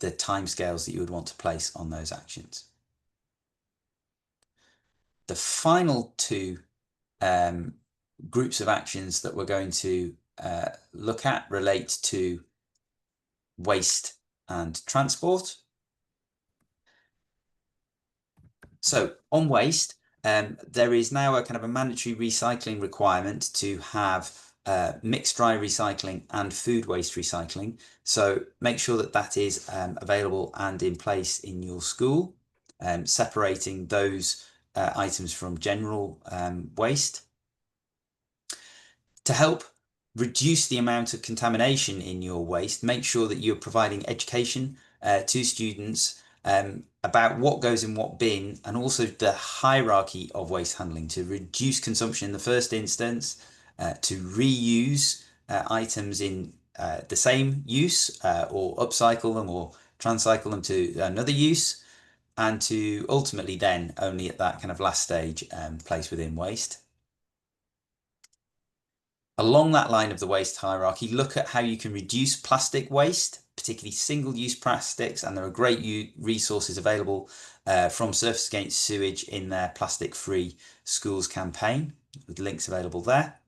timescales that you would want to place on those actions. The final two groups of actions that we're going to look at relate to waste and transport. So on waste, there is now a kind of a mandatory recycling requirement to have mixed dry recycling and food waste recycling. So make sure that that is available and in place in your school, separating those items from general waste. To help reduce the amount of contamination in your waste, make sure that you're providing education to students about what goes in what bin, and also the hierarchy of waste handling to reduce consumption in the first instance, to reuse items in the same use, or upcycle them or transcycle them to another use, and to ultimately then only at that kind of last stage place within waste. Along that line of the waste hierarchy, look at how you can reduce plastic waste, particularly single-use plastics, and there are great resources available from Surfers Against Sewage in their Plastic Free Schools campaign, with links available there.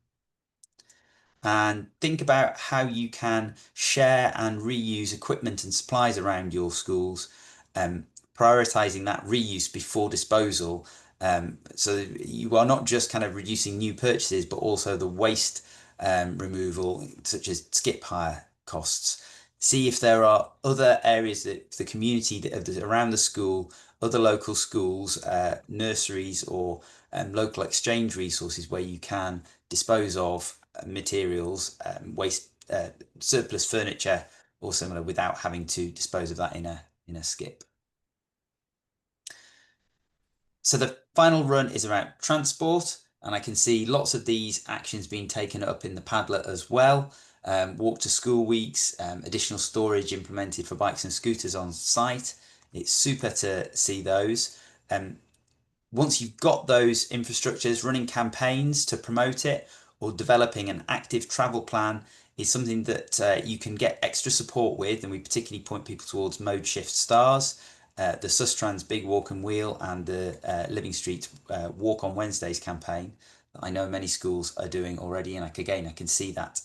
And think about how you can share and reuse equipment and supplies around your schools, prioritising that reuse before disposal. So you are not just kind of reducing new purchases, but also the waste removal, such as skip hire costs. See if there are other areas that the community that around the school, other local schools, nurseries, or local exchange resources where you can dispose of materials, waste, surplus furniture or similar, without having to dispose of that in a skip. So the final run is around transport, and I can see lots of these actions being taken up in the Padlet as well. Walk to school weeks, additional storage implemented for bikes and scooters on site. It's super to see those. Once you've got those infrastructures, running campaigns to promote it or developing an active travel plan is something that you can get extra support with, and we particularly point people towards Mode Shift Stars, the Sustrans Big Walk and Wheel, and the Living Street Walk on Wednesdays campaign that I know many schools are doing already, and I can see that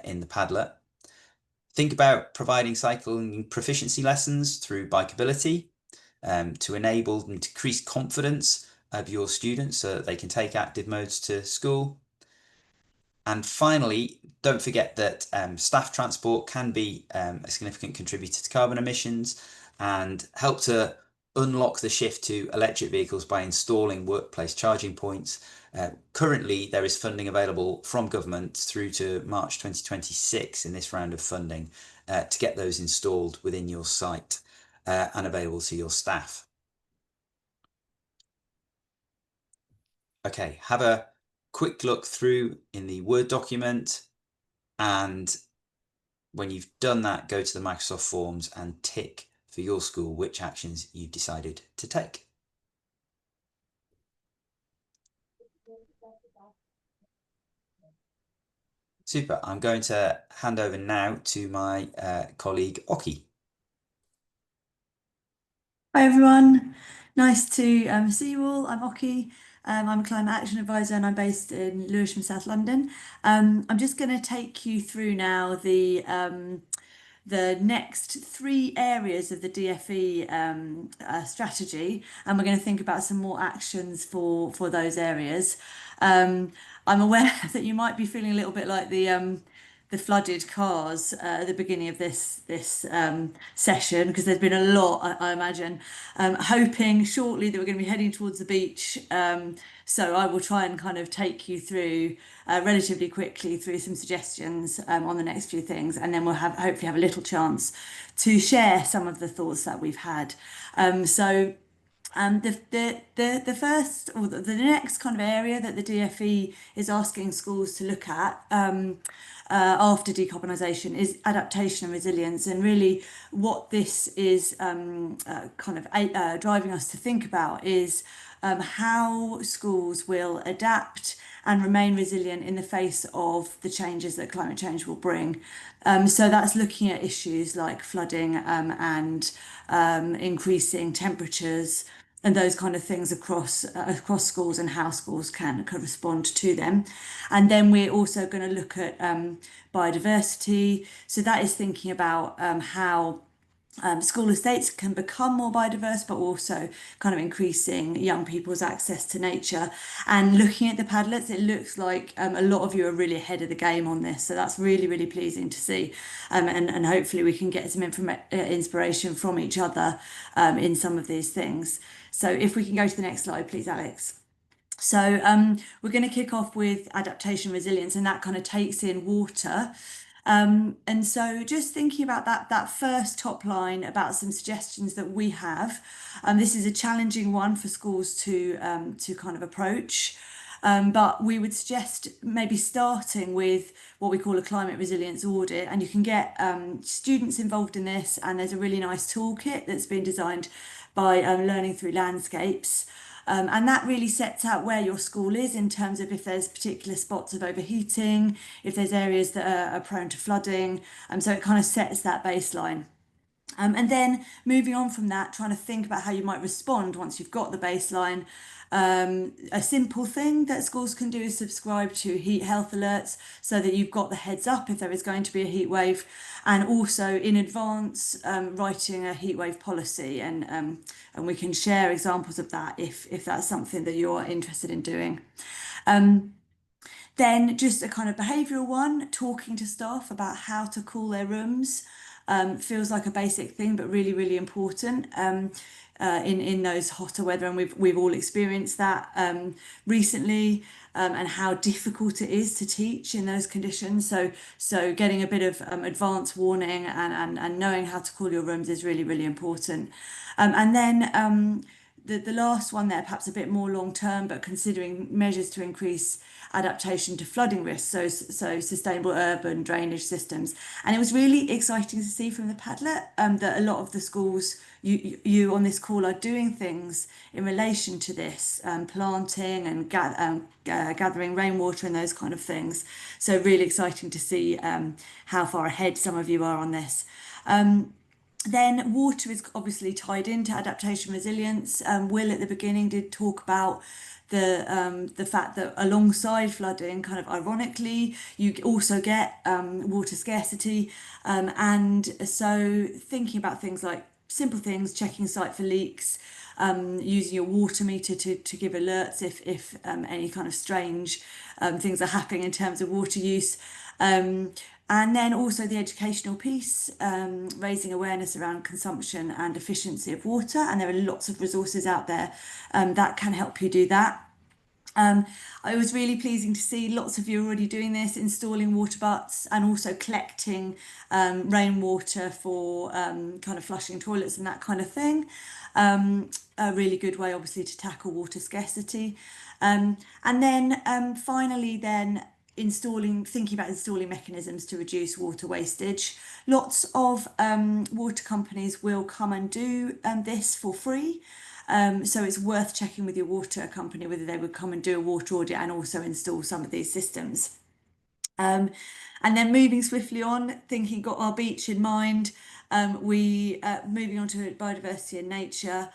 in the Padlet. Think about providing cycling proficiency lessons through Bikeability to enable and increase confidence of your students so that they can take active modes to school. And finally, don't forget that staff transport can be a significant contributor to carbon emissions, and help to unlock the shift to electric vehicles by installing workplace charging points. Currently, there is funding available from government through to March 2026 in this round of funding to get those installed within your site and available to your staff. Okay, have a quick look through in the Word document, and when you've done that, go to the Microsoft Forms and tick for your school which actions you've decided to take. Super. I'm going to hand over now to my colleague Oki. Hi everyone, nice to see you all. I'm Oki. I'm a climate action advisor and I'm based in Lewisham, South London. I'm just going to take you through now the next 3 areas of the DFE strategy, and we're going to think about some more actions for those areas. I'm aware that you might be feeling a little bit like the flooded cars at the beginning of this session, because there's been a lot, I imagine. Hoping shortly that we're going to be heading towards the beach. So I will try and kind of take you through relatively quickly through some suggestions on the next few things, and then we'll hopefully have a little chance to share some of the thoughts that we've had. The first, or the next kind of area that the DFE is asking schools to look at after decarbonisation is adaptation and resilience. And really what this is driving us to think about is how schools will adapt and remain resilient in the face of the changes that climate change will bring. So that's looking at issues like flooding and increasing temperatures and those kind of things across schools, and how schools can respond to them. And then we're also going to look at biodiversity. So that is thinking about how school estates can become more biodiverse, but also kind of increasing young people's access to nature. And looking at the Padlets, it looks like a lot of you are really ahead of the game on this. So that's really, really pleasing to see. And hopefully we can get some inspiration from each other in some of these things. So if we can go to the next slide, please, Alex. So we're going to kick off with adaptation resilience, and that kind of takes in water. And so just thinking about that first top line about some suggestions that we have, this is a challenging one for schools to kind of approach. But we would suggest maybe starting with what we call a climate resilience audit, and you can get students involved in this, and there's a really nice toolkit that's been designed by Learning Through Landscapes. And that really sets out where your school is in terms of if there's particular spots of overheating, if there's areas that are prone to flooding. So it kind of sets that baseline. And then moving on from that, trying to think about how you might respond once you've got the baseline. A simple thing that schools can do is subscribe to heat health alerts so that you've got the heads up if there is going to be a heat wave, and also in advance writing a heat wave policy, and we can share examples of that if that's something that you're interested in doing. Then just a kind of behavioural one, talking to staff about how to cool their rooms. Feels like a basic thing, but really, really important in those hotter weather, and we've all experienced that recently, and how difficult it is to teach in those conditions. So getting a bit of advance warning and knowing how to cool your rooms is really, really important. And then the last one there, perhaps a bit more long term, but considering measures to increase adaptation to flooding risks, so sustainable urban drainage systems. And it was really exciting to see from the Padlet that a lot of the schools you on this call are doing things in relation to this, planting and gathering rainwater and those kind of things. So really exciting to see how far ahead some of you are on this. Then water is obviously tied into adaptation resilience. Will at the beginning did talk about the fact that alongside flooding, kind of ironically, you also get water scarcity. And so thinking about things like simple things, checking site for leaks, using your water meter to give alerts if any kind of strange things are happening in terms of water use. And then also the educational piece, raising awareness around consumption and efficiency of water. And there are lots of resources out there that can help you do that. It was really pleasing to see lots of you already doing this, installing water butts and also collecting rainwater for kind of flushing toilets and that kind of thing. A really good way, obviously, to tackle water scarcity. And then finally, then thinking about installing mechanisms to reduce water wastage. Lots of water companies will come and do this for free. So it's worth checking with your water company whether they would come and do a water audit and also install some of these systems. And then moving swiftly on, thinking got our beach in mind, moving on to biodiversity and nature.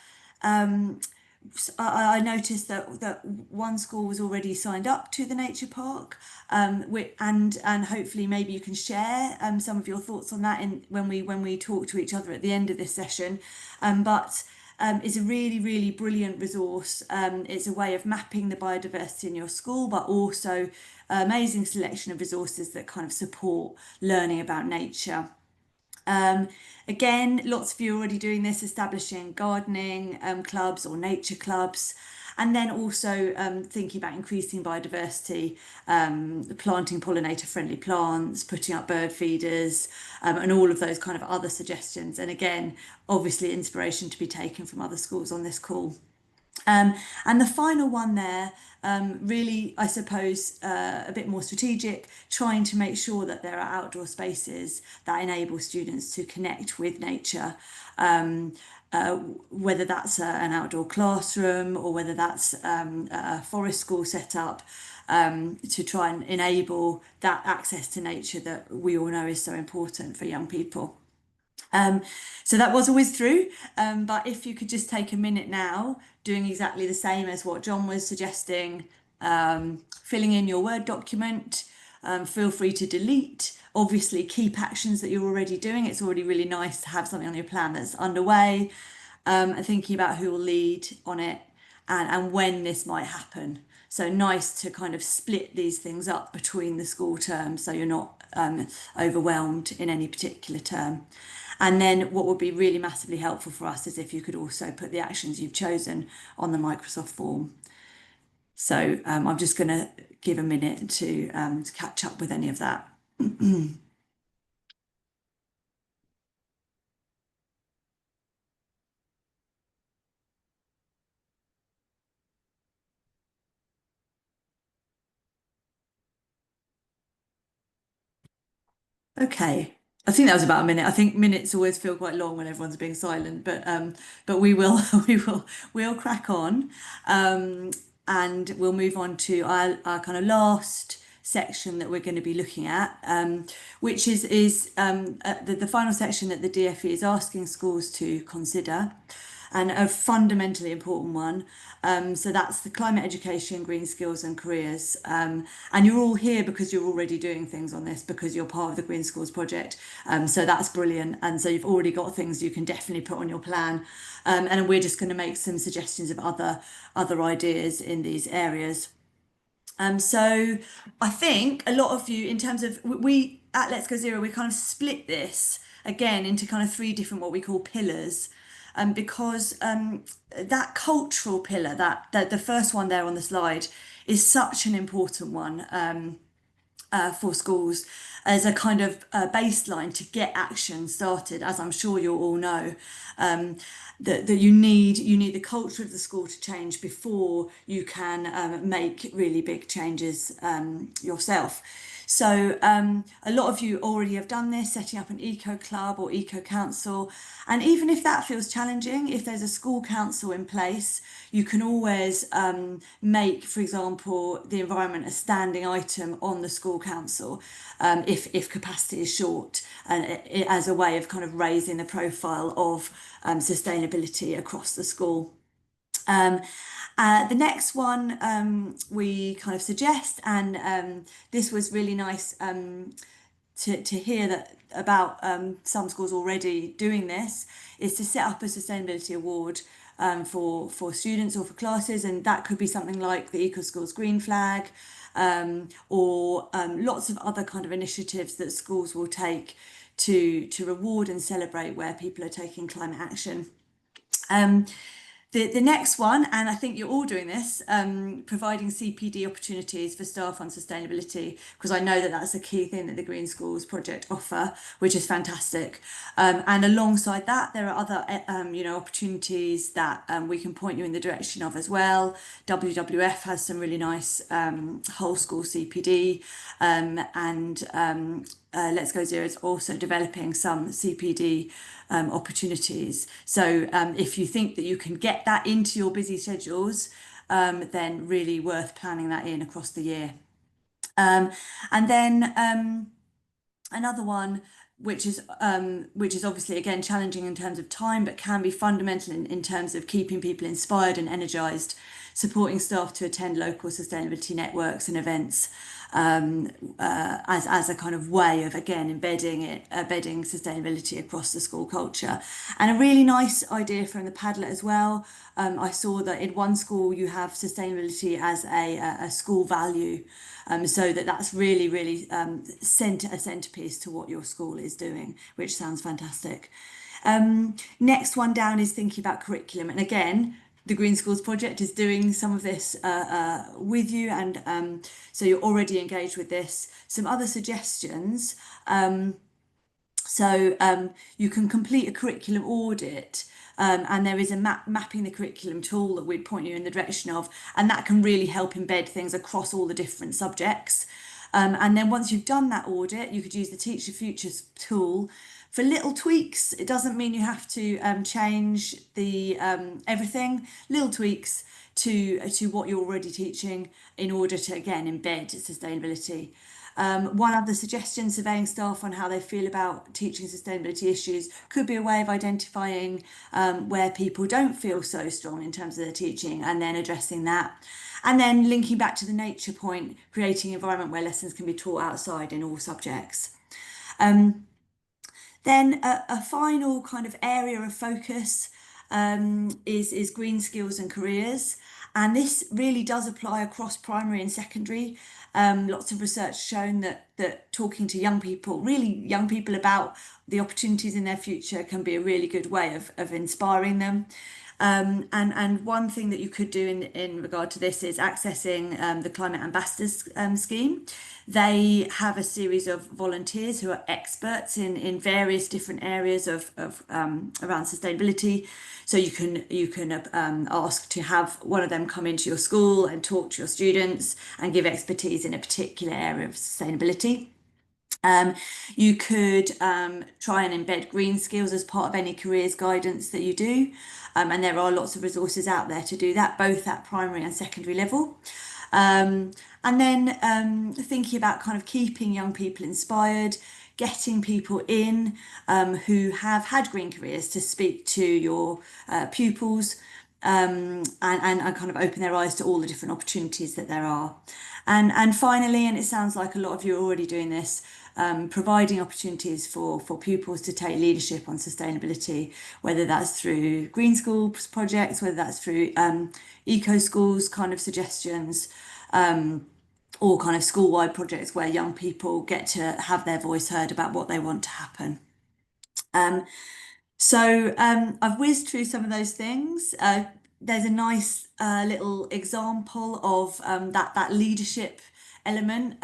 I noticed that one school was already signed up to the nature park, and hopefully maybe you can share some of your thoughts on that when we talk to each other at the end of this session. But it's a really, really brilliant resource. It's a way of mapping the biodiversity in your school, but also amazing selection of resources that kind of support learning about nature. Again, lots of you are already doing this, establishing gardening clubs or nature clubs, and then also thinking about increasing biodiversity, planting pollinator-friendly plants, putting up bird feeders, and all of those kind of other suggestions. And again, obviously inspiration to be taken from other schools on this call. And the final one there, really, I suppose, a bit more strategic, trying to make sure that there are outdoor spaces that enable students to connect with nature, whether that's an outdoor classroom or whether that's a forest school set up, to try and enable that access to nature that we all know is so important for young people. So that was a whiz through, but if you could just take a minute now, doing exactly the same as what John was suggesting, filling in your Word document, feel free to delete, obviously keep actions that you're already doing. It's already really nice to have something on your plan that's underway, and thinking about who will lead on it and when this might happen. So nice to kind of split these things up between the school terms so you're not overwhelmed in any particular term. And then what would be really massively helpful for us is if you could also put the actions you've chosen on the Microsoft form. So I'm just going to give a minute to catch up with any of that. Okay, I think that was about a minute. I think minutes always feel quite long when everyone's being silent, but we will we'll crack on, and we'll move on to our kind of last section that we're going to be looking at, which is the final section that the DfE is asking schools to consider, and a fundamentally important one. So that's the climate education, green skills and careers. And you're all here because you're already doing things on this because you're part of the Green Schools project. So that's brilliant. And so you've already got things you can definitely put on your plan. And we're just going to make some suggestions of other ideas in these areas. So I think a lot of you, in terms of, we at Let's Go Zero, we kind of split this again into kind of 3 different what we call pillars. Because that cultural pillar, that the first one there on the slide, is such an important one for schools as a kind of baseline to get action started, as I'm sure you all know. That you need the culture of the school to change before you can make really big changes yourself. So a lot of you already have done this, setting up an eco club or eco council. And even if that feels challenging, if there's a school council in place, you can always make, for example, the environment a standing item on the school council if capacity is short, and as a way of kind of raising the profile of sustainability across the school. The next one we kind of suggest, and this was really nice to hear that about some schools already doing this, is to set up a sustainability award for students or for classes, and that could be something like the Eco Schools Green Flag, or lots of other kind of initiatives that schools will take to reward and celebrate where people are taking climate action. The next one, and I think you're all doing this, providing CPD opportunities for staff on sustainability, because I know that that's a key thing that the Green Schools project offer, which is fantastic. And alongside that, there are other opportunities that we can point you in the direction of as well. WWF has some really nice whole school CPD, and Let's Go Zero is also developing some CPD opportunities. So if you think that you can get that into your busy schedules, then really worth planning that in across the year. And then another one, which is obviously again challenging in terms of time, but can be fundamental in terms of keeping people inspired and energized, supporting staff to attend local sustainability networks and events, as a kind of way of, again, embedding sustainability across the school culture. And a really nice idea from the Padlet as well. I saw that in one school you have sustainability as a school value, so that's really a centerpiece to what your school is doing, which sounds fantastic. Next one down is thinking about curriculum, and again, the Green Schools project is doing some of this with you, and so you're already engaged with this. Some other suggestions. So you can complete a curriculum audit and there is a mapping the curriculum tool that we'd point you in the direction of, and that can really help embed things across all the different subjects. And then once you've done that audit, you could use the Teach the Futures tool for little tweaks. It doesn't mean you have to change the everything. Little tweaks to what you're already teaching in order to, again, embed sustainability. One other suggestion, surveying staff on how they feel about teaching sustainability issues could be a way of identifying where people don't feel so strong in terms of their teaching, and then addressing that. And then linking back to the nature point, creating an environment where lessons can be taught outside in all subjects. Then a final kind of area of focus is green skills and careers. And this really does apply across primary and secondary. Lots of research shown that talking to young people, really young people, about the opportunities in their future can be a really good way of inspiring them. And one thing that you could do in regard to this is accessing the Climate Ambassadors scheme. They have a series of volunteers who are experts in various different areas of around sustainability. So you can ask to have one of them come into your school and talk to your students and give expertise in a particular area of sustainability. You could try and embed green skills as part of any careers guidance that you do. And there are lots of resources out there to do that, both at primary and secondary level. And then thinking about kind of keeping young people inspired, getting people in who have had green careers to speak to your pupils and kind of open their eyes to all the different opportunities that there are. And finally, and it sounds like a lot of you are already doing this, providing opportunities for pupils to take leadership on sustainability, whether that's through green schools projects, whether that's through eco schools kind of suggestions, or kind of school-wide projects where young people get to have their voice heard about what they want to happen. So I've whizzed through some of those things. There's a nice little example of that leadership element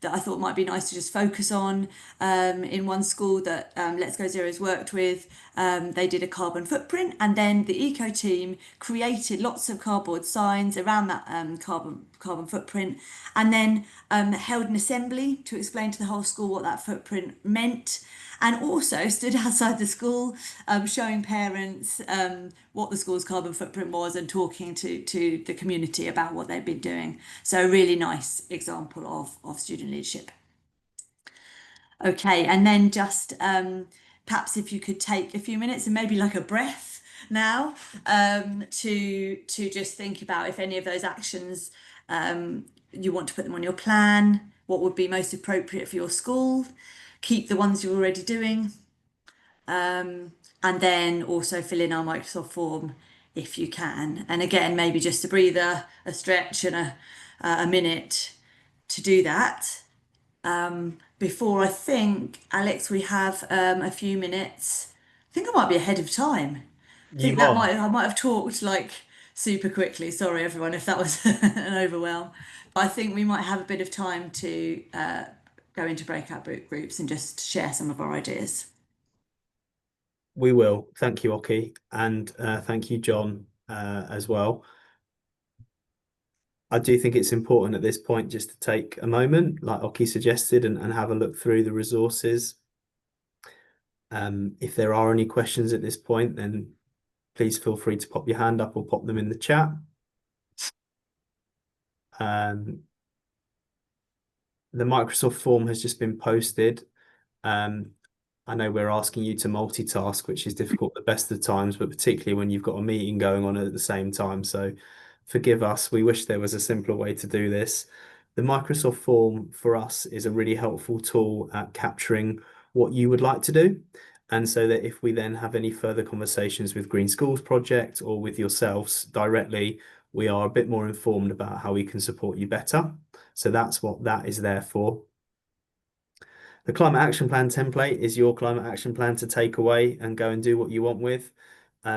that I thought might be nice to just focus on. In one school that Let's Go Zero's worked with, they did a carbon footprint, and then the eco team created lots of cardboard signs around that carbon footprint, and then held an assembly to explain to the whole school what that footprint meant, and also stood outside the school showing parents what the school's carbon footprint was and talking to the community about what they've been doing. So a really nice example of student leadership. Okay, and then just perhaps if you could take a few minutes and maybe like a breath now to just think about if any of those actions you want to put them on your plan, what would be most appropriate for your school, keep the ones you're already doing, and then also fill in our Microsoft form if you can. And again, maybe just a breather, a stretch, and a minute to do that. Before, I think, Alex, we have a few minutes. I think I might be ahead of time. I think I might have talked like super quickly. Sorry, everyone, if that was an overwhelm. But I think we might have a bit of time to go into breakout groups and just share some of our ideas. We will. Thank you, Oki, and thank you, John, as well. I do think it's important at this point just to take a moment, like Oki suggested, and have a look through the resources. If there are any questions at this point, then please feel free to pop your hand up or pop them in the chat. The Microsoft form has just been posted. I know we're asking you to multitask, which is difficult at the best of times, but particularly when you've got a meeting going on at the same time. So forgive us. We wish there was a simpler way to do this. The Microsoft form for us is a really helpful tool at capturing what you would like to do. And so that if we then have any further conversations with Green Schools Project or with yourselves directly, we are a bit more informed about how we can support you better. So that's what that is there for. The Climate Action Plan template is your climate action plan to take away and go and do what you want with.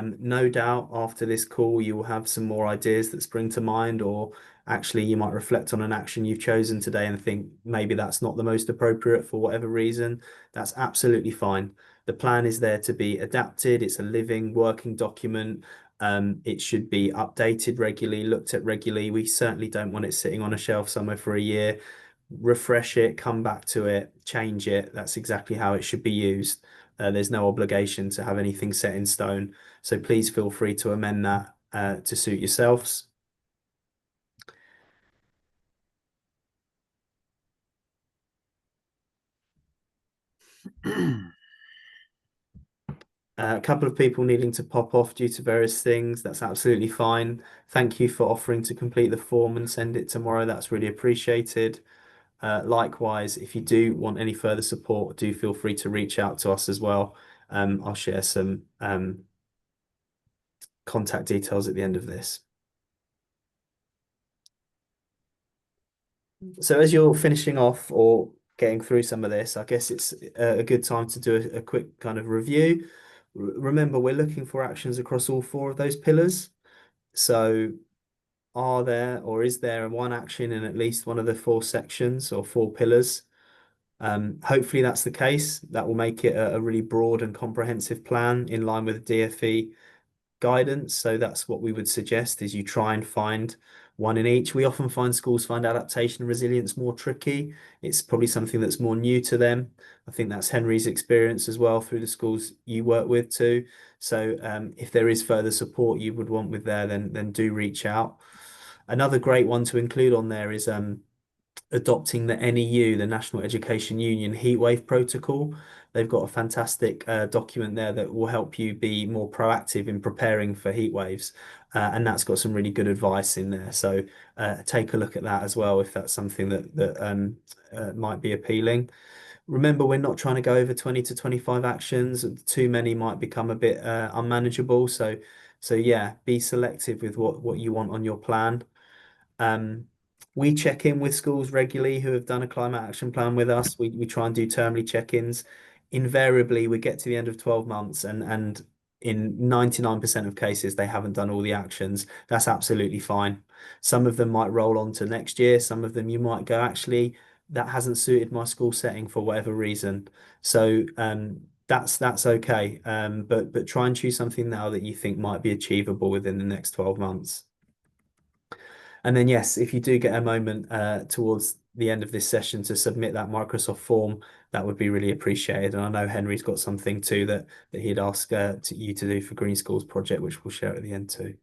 No doubt after this call, you will have some more ideas that spring to mind, or actually you might reflect on an action you've chosen today and think maybe that's not the most appropriate for whatever reason. That's absolutely fine. The plan is there to be adapted. It's a living, working document. It should be updated regularly, looked at regularly. We certainly don't want it sitting on a shelf somewhere for a year. Refresh it, come back to it, change it. That's exactly how it should be used. There's no obligation to have anything set in stone. So please feel free to amend that to suit yourselves. A couple of people needing to pop off due to various things. That's absolutely fine. Thank you for offering to complete the form and send it tomorrow. That's really appreciated. Likewise, if you do want any further support, do feel free to reach out to us as well. I'll share some contact details at the end of this. So as you're finishing off or getting through some of this, I guess it's a good time to do a quick kind of review. Remember, we're looking for actions across all 4 of those pillars. So are there, or is there, one action in at least one of the 4 sections or 4 pillars? Hopefully that's the case. That will make it a really broad and comprehensive plan in line with DFE guidance. So that's what we would suggest, is you try and find one in each. We often find schools find adaptation and resilience more tricky. It's probably something that's more new to them. I think that's Henry's experience as well through the schools you work with too. So if there is further support you would want with there, then do reach out. Another great one to include on there is adopting the NEU, the National Education Union Heatwave Protocol. They've got a fantastic document there that will help you be more proactive in preparing for heat waves. And that's got some really good advice in there. So take a look at that as well if that's something that might be appealing. Remember, we're not trying to go over 20 to 25 actions. Too many might become a bit unmanageable. So yeah, be selective with what you want on your plan. We check in with schools regularly who have done a climate action plan with us. We try and do termly check-ins. Invariably, we get to the end of 12 months and in 99% of cases, they haven't done all the actions. That's absolutely fine. Some of them might roll on to next year. Some of them you might go, actually, that hasn't suited my school setting for whatever reason. So that's okay. But try and choose something now that you think might be achievable within the next 12 months. And then, yes, if you do get a moment towards the end of this session to submit that Microsoft form, that would be really appreciated. And I know Henry's got something too that he'd ask you to do for Green Schools Project, which we'll share at the end too.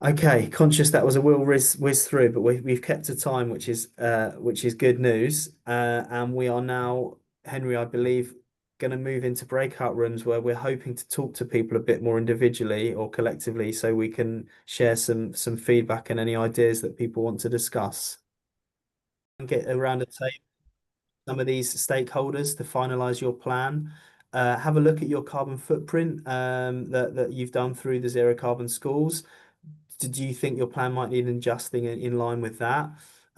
Okay, conscious that was a real whiz through, but we've kept to time, which is good news. And we are now, Henry, I believe, going to move into breakout rooms where we're hoping to talk to people a bit more individually or collectively, so we can share some feedback and any ideas that people want to discuss. And get around a table, some of these stakeholders to finalize your plan. Have a look at your carbon footprint that you've done through the Zero Carbon Schools. Do you think your plan might need adjusting in line with that?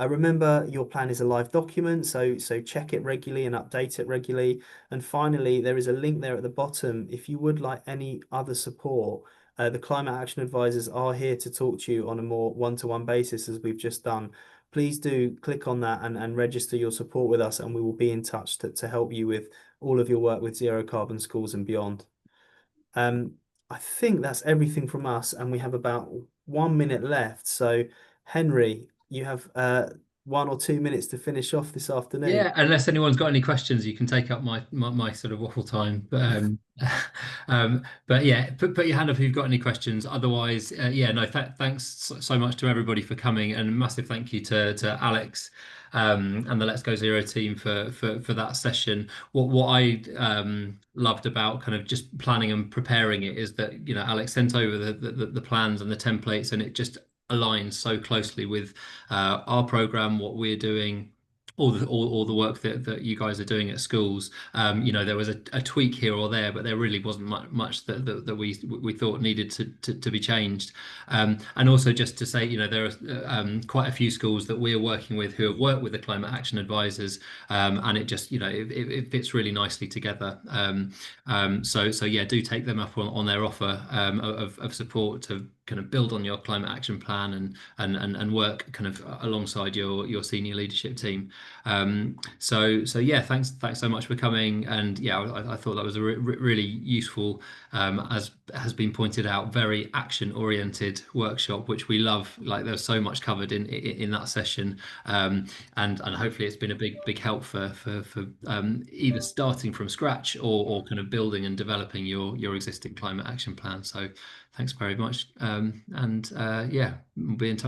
Remember, your plan is a live document, so check it regularly and update it regularly. And finally, there is a link there at the bottom. If you would like any other support, the Climate Action Advisors are here to talk to you on a more one-to-one basis, as we've just done. Please do click on that and register your support with us, and we will be in touch to help you with all of your work with Zero Carbon Schools and beyond. I think that's everything from us, and we have about 1 minute left. So, Henry, you have 1 or 2 minutes to finish off this afternoon. Yeah, unless anyone's got any questions, you can take up my sort of waffle time. But yeah, put your hand up if you've got any questions. Otherwise, yeah, no, thanks so much to everybody for coming, and a massive thank you to Alex and the Let's Go Zero team for that session. What I loved about kind of just planning and preparing it is that, you know, Alex sent over the plans and the templates, and it just aligns so closely with our program, what we're doing, all the work that you guys are doing at schools. There was a tweak here or there, but there really wasn't much that we thought needed to be changed. And also just to say, there are quite a few schools that we're working with who have worked with the climate action advisors, and it just it fits really nicely together. So yeah, do take them up on their offer of support to kind of build on your climate action plan and work kind of alongside your senior leadership team. So yeah, thanks so much for coming. And yeah, I thought that was a really useful, as has been pointed out, very action oriented workshop, which we love. Like, there's so much covered in that session, and hopefully it's been a big help for either starting from scratch or kind of building and developing your existing climate action plan. So thanks very much, and yeah, we'll be in touch.